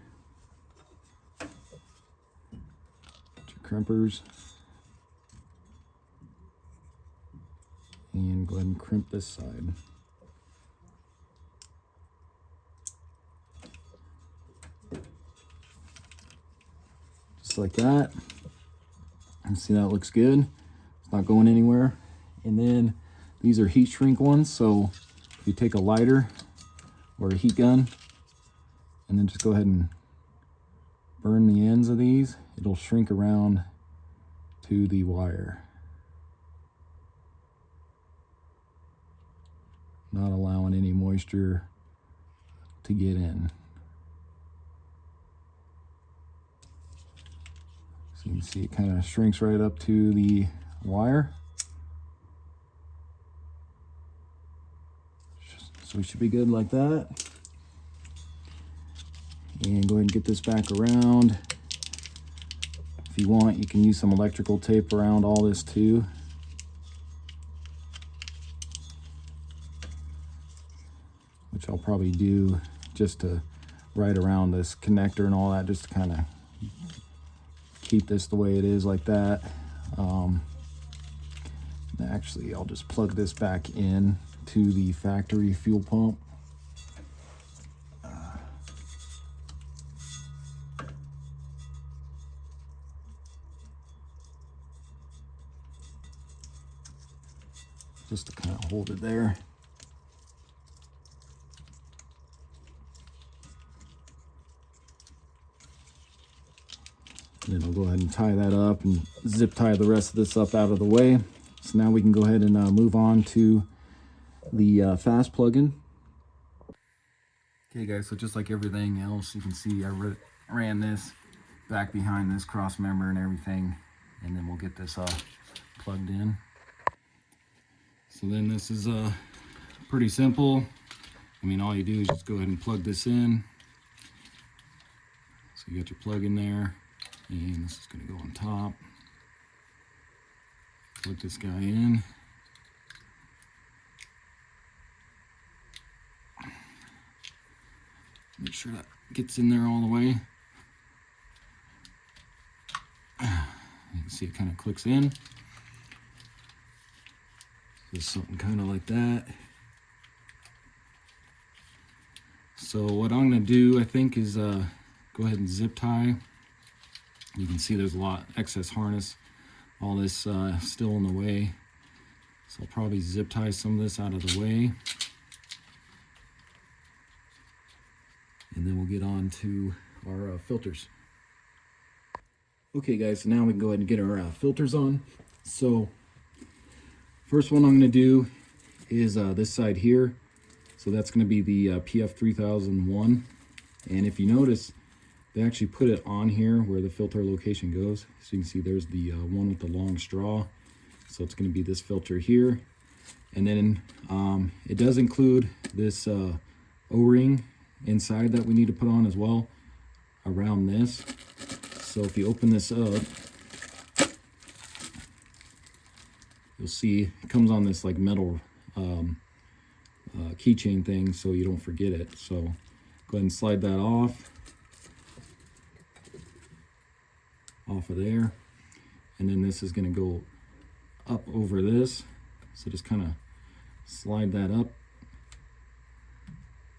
Get your crimpers. And go ahead and crimp this side. Just like that. And see that looks good. It's not going anywhere. And then these are heat shrink ones. So if you take a lighter or a heat gun and then just go ahead and burn the ends of these, it'll shrink around to the wire, not allowing any moisture to get in. So you can see it kind of shrinks right up to the wire. So we should be good like that. And go ahead and get this back around. If you want, you can use some electrical tape around all this too. which I'll probably do just to right around this connector and all that, just to kind of keep this the way it is like that. Actually, I'll just plug this back in to the factory fuel pump. Just to kind of hold it there. And then I'll go ahead and tie that up and zip tie the rest of this up out of the way. So now we can go ahead and move on to the Fass plugin. Okay guys, so just like everything else, you can see I ran this back behind this cross member and everything, and then we'll get this plugged in. So then this is pretty simple. I mean, all you do is just go ahead and plug this in. So you got your plug in there, and this is going to go on top. Plug this guy in. Make sure that gets in there all the way. You can see it kind of clicks in. Just something kind of like that. So what I'm going to do, I think, is go ahead and zip tie. You can see there's a lot excess harness. All this still in the way. So I'll probably zip tie some of this out of the way. And then we'll get on to our filters. Okay guys, so now we can go ahead and get our filters on. So first one I'm going to do is this side here. So that's going to be the PF 3001. And if you notice, they actually put it on here where the filter location goes. So you can see there's the one with the long straw. So it's going to be this filter here. And then it does include this O-ring inside that we need to put on as well around this. So if you open this up, you'll see it comes on this like metal keychain thing, so you don't forget it. So go ahead and slide that off of there, and then this is going to go up over this. So just kind of slide that up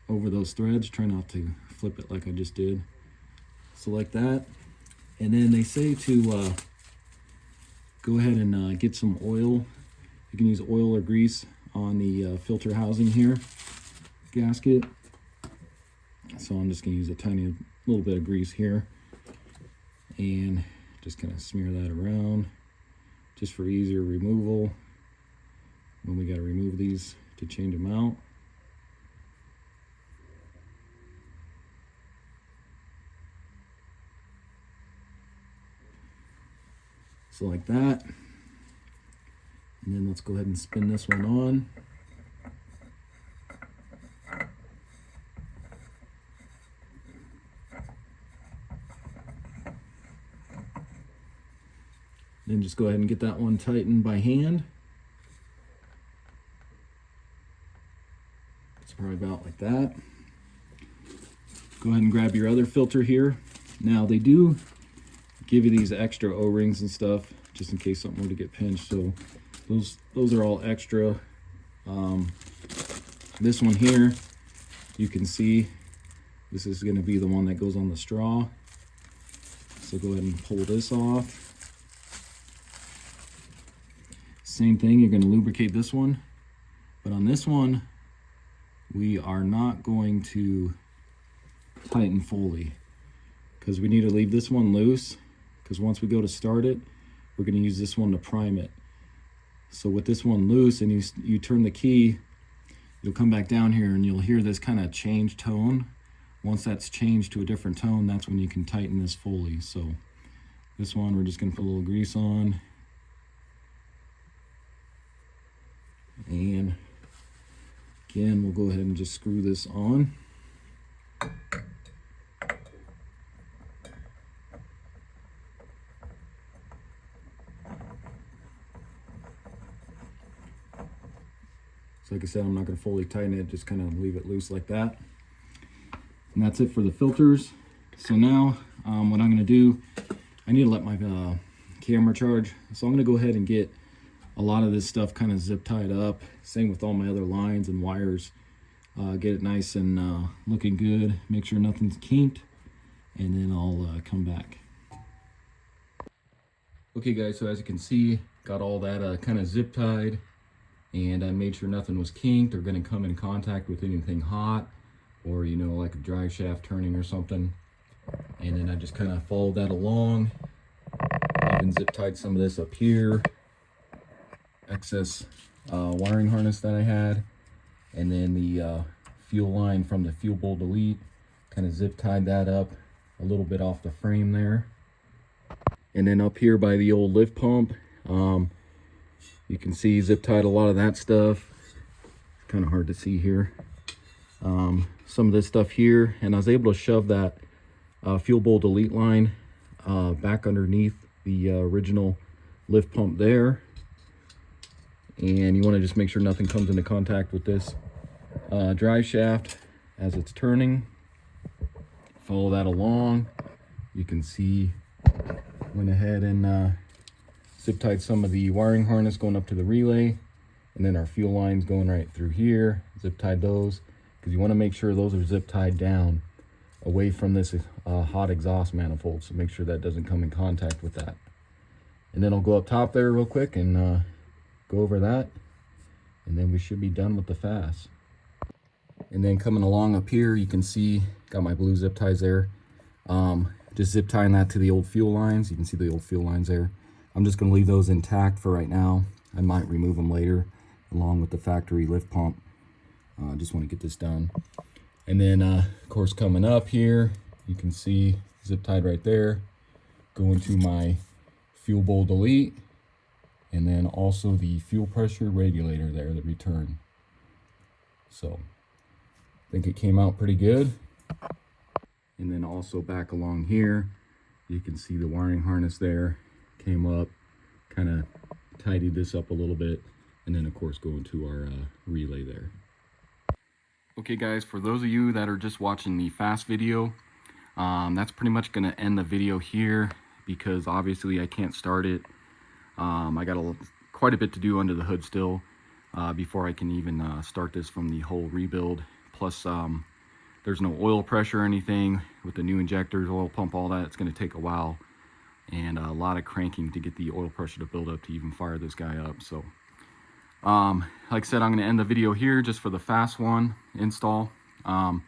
over those threads. Try not to flip it like I just did. So like that. And then they say to go ahead and get some oil. You can use oil or grease on the filter housing here, gasket. So I'm just going to use a tiny little bit of grease here and just kind of smear that around just for easier removal when we got to remove these to change them out. So like that. And then let's go ahead and spin this one on. Then just go ahead and get that one tightened by hand. It's probably about like that. Go ahead and grab your other filter here. Now they do give you these extra O-rings and stuff just in case something were to get pinched. So those are all extra. This one here, you can see this is going to be the one that goes on the straw. So go ahead and pull this off. Same thing, you're going to lubricate this one, but on this one we are not going to tighten fully because we need to leave this one loose, because once we go to start it, we're going to use this one to prime it. So with this one loose and you turn the key, you'll come back down here and you'll hear this kind of change tone. Once that's changed to a different tone, that's when you can tighten this fully. So this one we're just going to put a little grease on. And again, we'll go ahead and just screw this on. So So like I said, I'm not going to fully tighten it, just kind of leave it loose like that. And that's it for the filters. So now what I'm going to do, I need to let my camera charge. So I'm going to go ahead and get a lot of this stuff kind of zip tied up. Same with all my other lines and wires. Get it nice and looking good. Make sure nothing's kinked. And then I'll come back. Okay guys, so as you can see, got all that kind of zip tied. And I made sure nothing was kinked or going to come in contact with anything hot, or you know, like a drive shaft turning or something. And then I just kind of followed that along. Even zip tied some of this up here, excess wiring harness that I had, and then the fuel line from the fuel bowl delete, kind of zip tied that up a little bit off the frame there. And then up here by the old lift pump, you can see zip tied a lot of that stuff. It's kind of hard to see here. Some of this stuff here, and I was able to shove that fuel bowl delete line back underneath the original lift pump there. And you want to just make sure nothing comes into contact with this drive shaft as it's turning. Follow that along. You can see went ahead and zip tied some of the wiring harness going up to the relay, and then our fuel lines going right through here. Zip tied those because you want to make sure those are zip tied down away from this hot exhaust manifold, so make sure that doesn't come in contact with that. And then I'll go up top there real quick and go over that, and then we should be done with the Fass. And then coming along up here, you can see got my blue zip ties there. Just zip tying that to the old fuel lines. You can see the old fuel lines there. I'm just going to leave those intact for right now. I might remove them later along with the factory lift pump. Just want to get this done. And then of course coming up here, you can see zip tied right there, going to my fuel bowl delete, and then also the fuel pressure regulator there, the return. So I think it came out pretty good. And then also back along here, you can see the wiring harness there came up, kind of tidied this up a little bit, and then of course going to our relay there. Okay guys, for those of you that are just watching the Fass video, that's pretty much going to end the video here because obviously I can't start it. I got quite a bit to do under the hood still before I can even start this from the whole rebuild. Plus there's no oil pressure or anything with the new injectors, oil pump, all that. It's going to take a while and a lot of cranking to get the oil pressure to build up to even fire this guy up. So like I said, I'm going to end the video here just for the Fass one install. But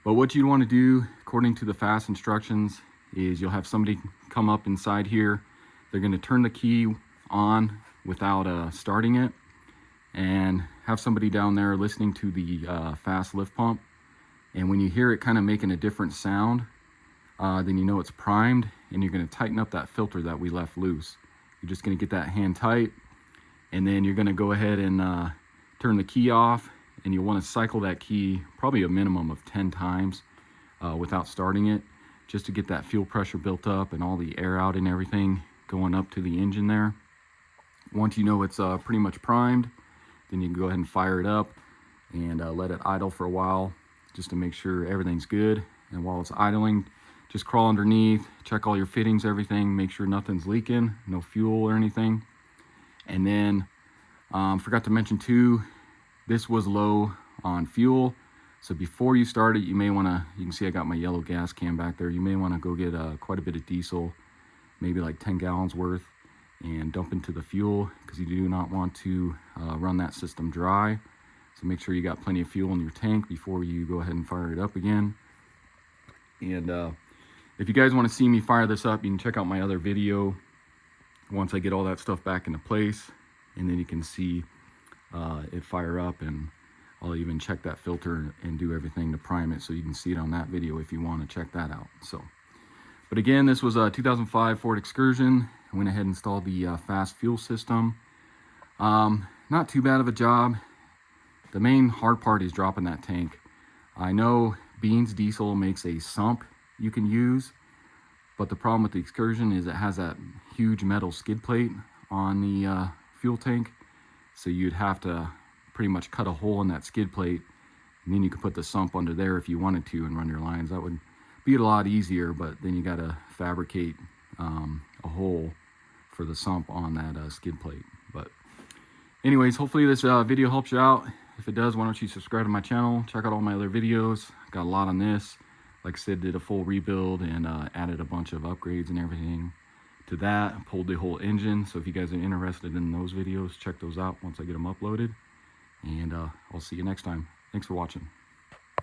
what you want to do according to the Fass instructions is you'll have somebody come up inside here. They're going to turn the key on without starting it, and have somebody down there listening to the Fass lift pump. And when you hear it kind of making a different sound, then you know it's primed, and you're going to tighten up that filter that we left loose. You're just going to get that hand tight, and then you're going to go ahead and turn the key off, and you'll want to cycle that key probably a minimum of 10 times without starting it, just to get that fuel pressure built up and all the air out and everything going up to the engine there. Once you know it's pretty much primed, then you can go ahead and fire it up and let it idle for a while just to make sure everything's good. And while it's idling, just crawl underneath, check all your fittings, everything, make sure nothing's leaking, no fuel or anything. And then forgot to mention too, this was low on fuel, so before you start it, you may want to, you can see I got my yellow gas can back there, you may want to go get quite a bit of diesel, maybe like 10 gallons worth, and dump into the fuel, because you do not want to run that system dry. So make sure you got plenty of fuel in your tank before you go ahead and fire it up again. And if you guys want to see me fire this up, you can check out my other video once I get all that stuff back into place, and then you can see it fire up, and I'll even check that filter and do everything to prime it, so you can see it on that video if you want to check that out. So, but again, this was a 2005 Ford Excursion. I went ahead and installed the Fass fuel system. Not too bad of a job. The main hard part is dropping that tank. I know Beans Diesel makes a sump you can use, but the problem with the Excursion is it has that huge metal skid plate on the fuel tank, so you'd have to pretty much cut a hole in that skid plate, and then you could put the sump under there if you wanted to and run your lines. That would be a lot easier, but then you got to fabricate a hole for the sump on that skid plate. But anyways, hopefully this video helps you out. If it does, why don't you subscribe to my channel, check out all my other videos. Got a lot on this. Like I said, did a full rebuild and added a bunch of upgrades and everything to that. Pulled the whole engine, so if you guys are interested in those videos, check those out once I get them uploaded. And I'll see you next time. Thanks for watching.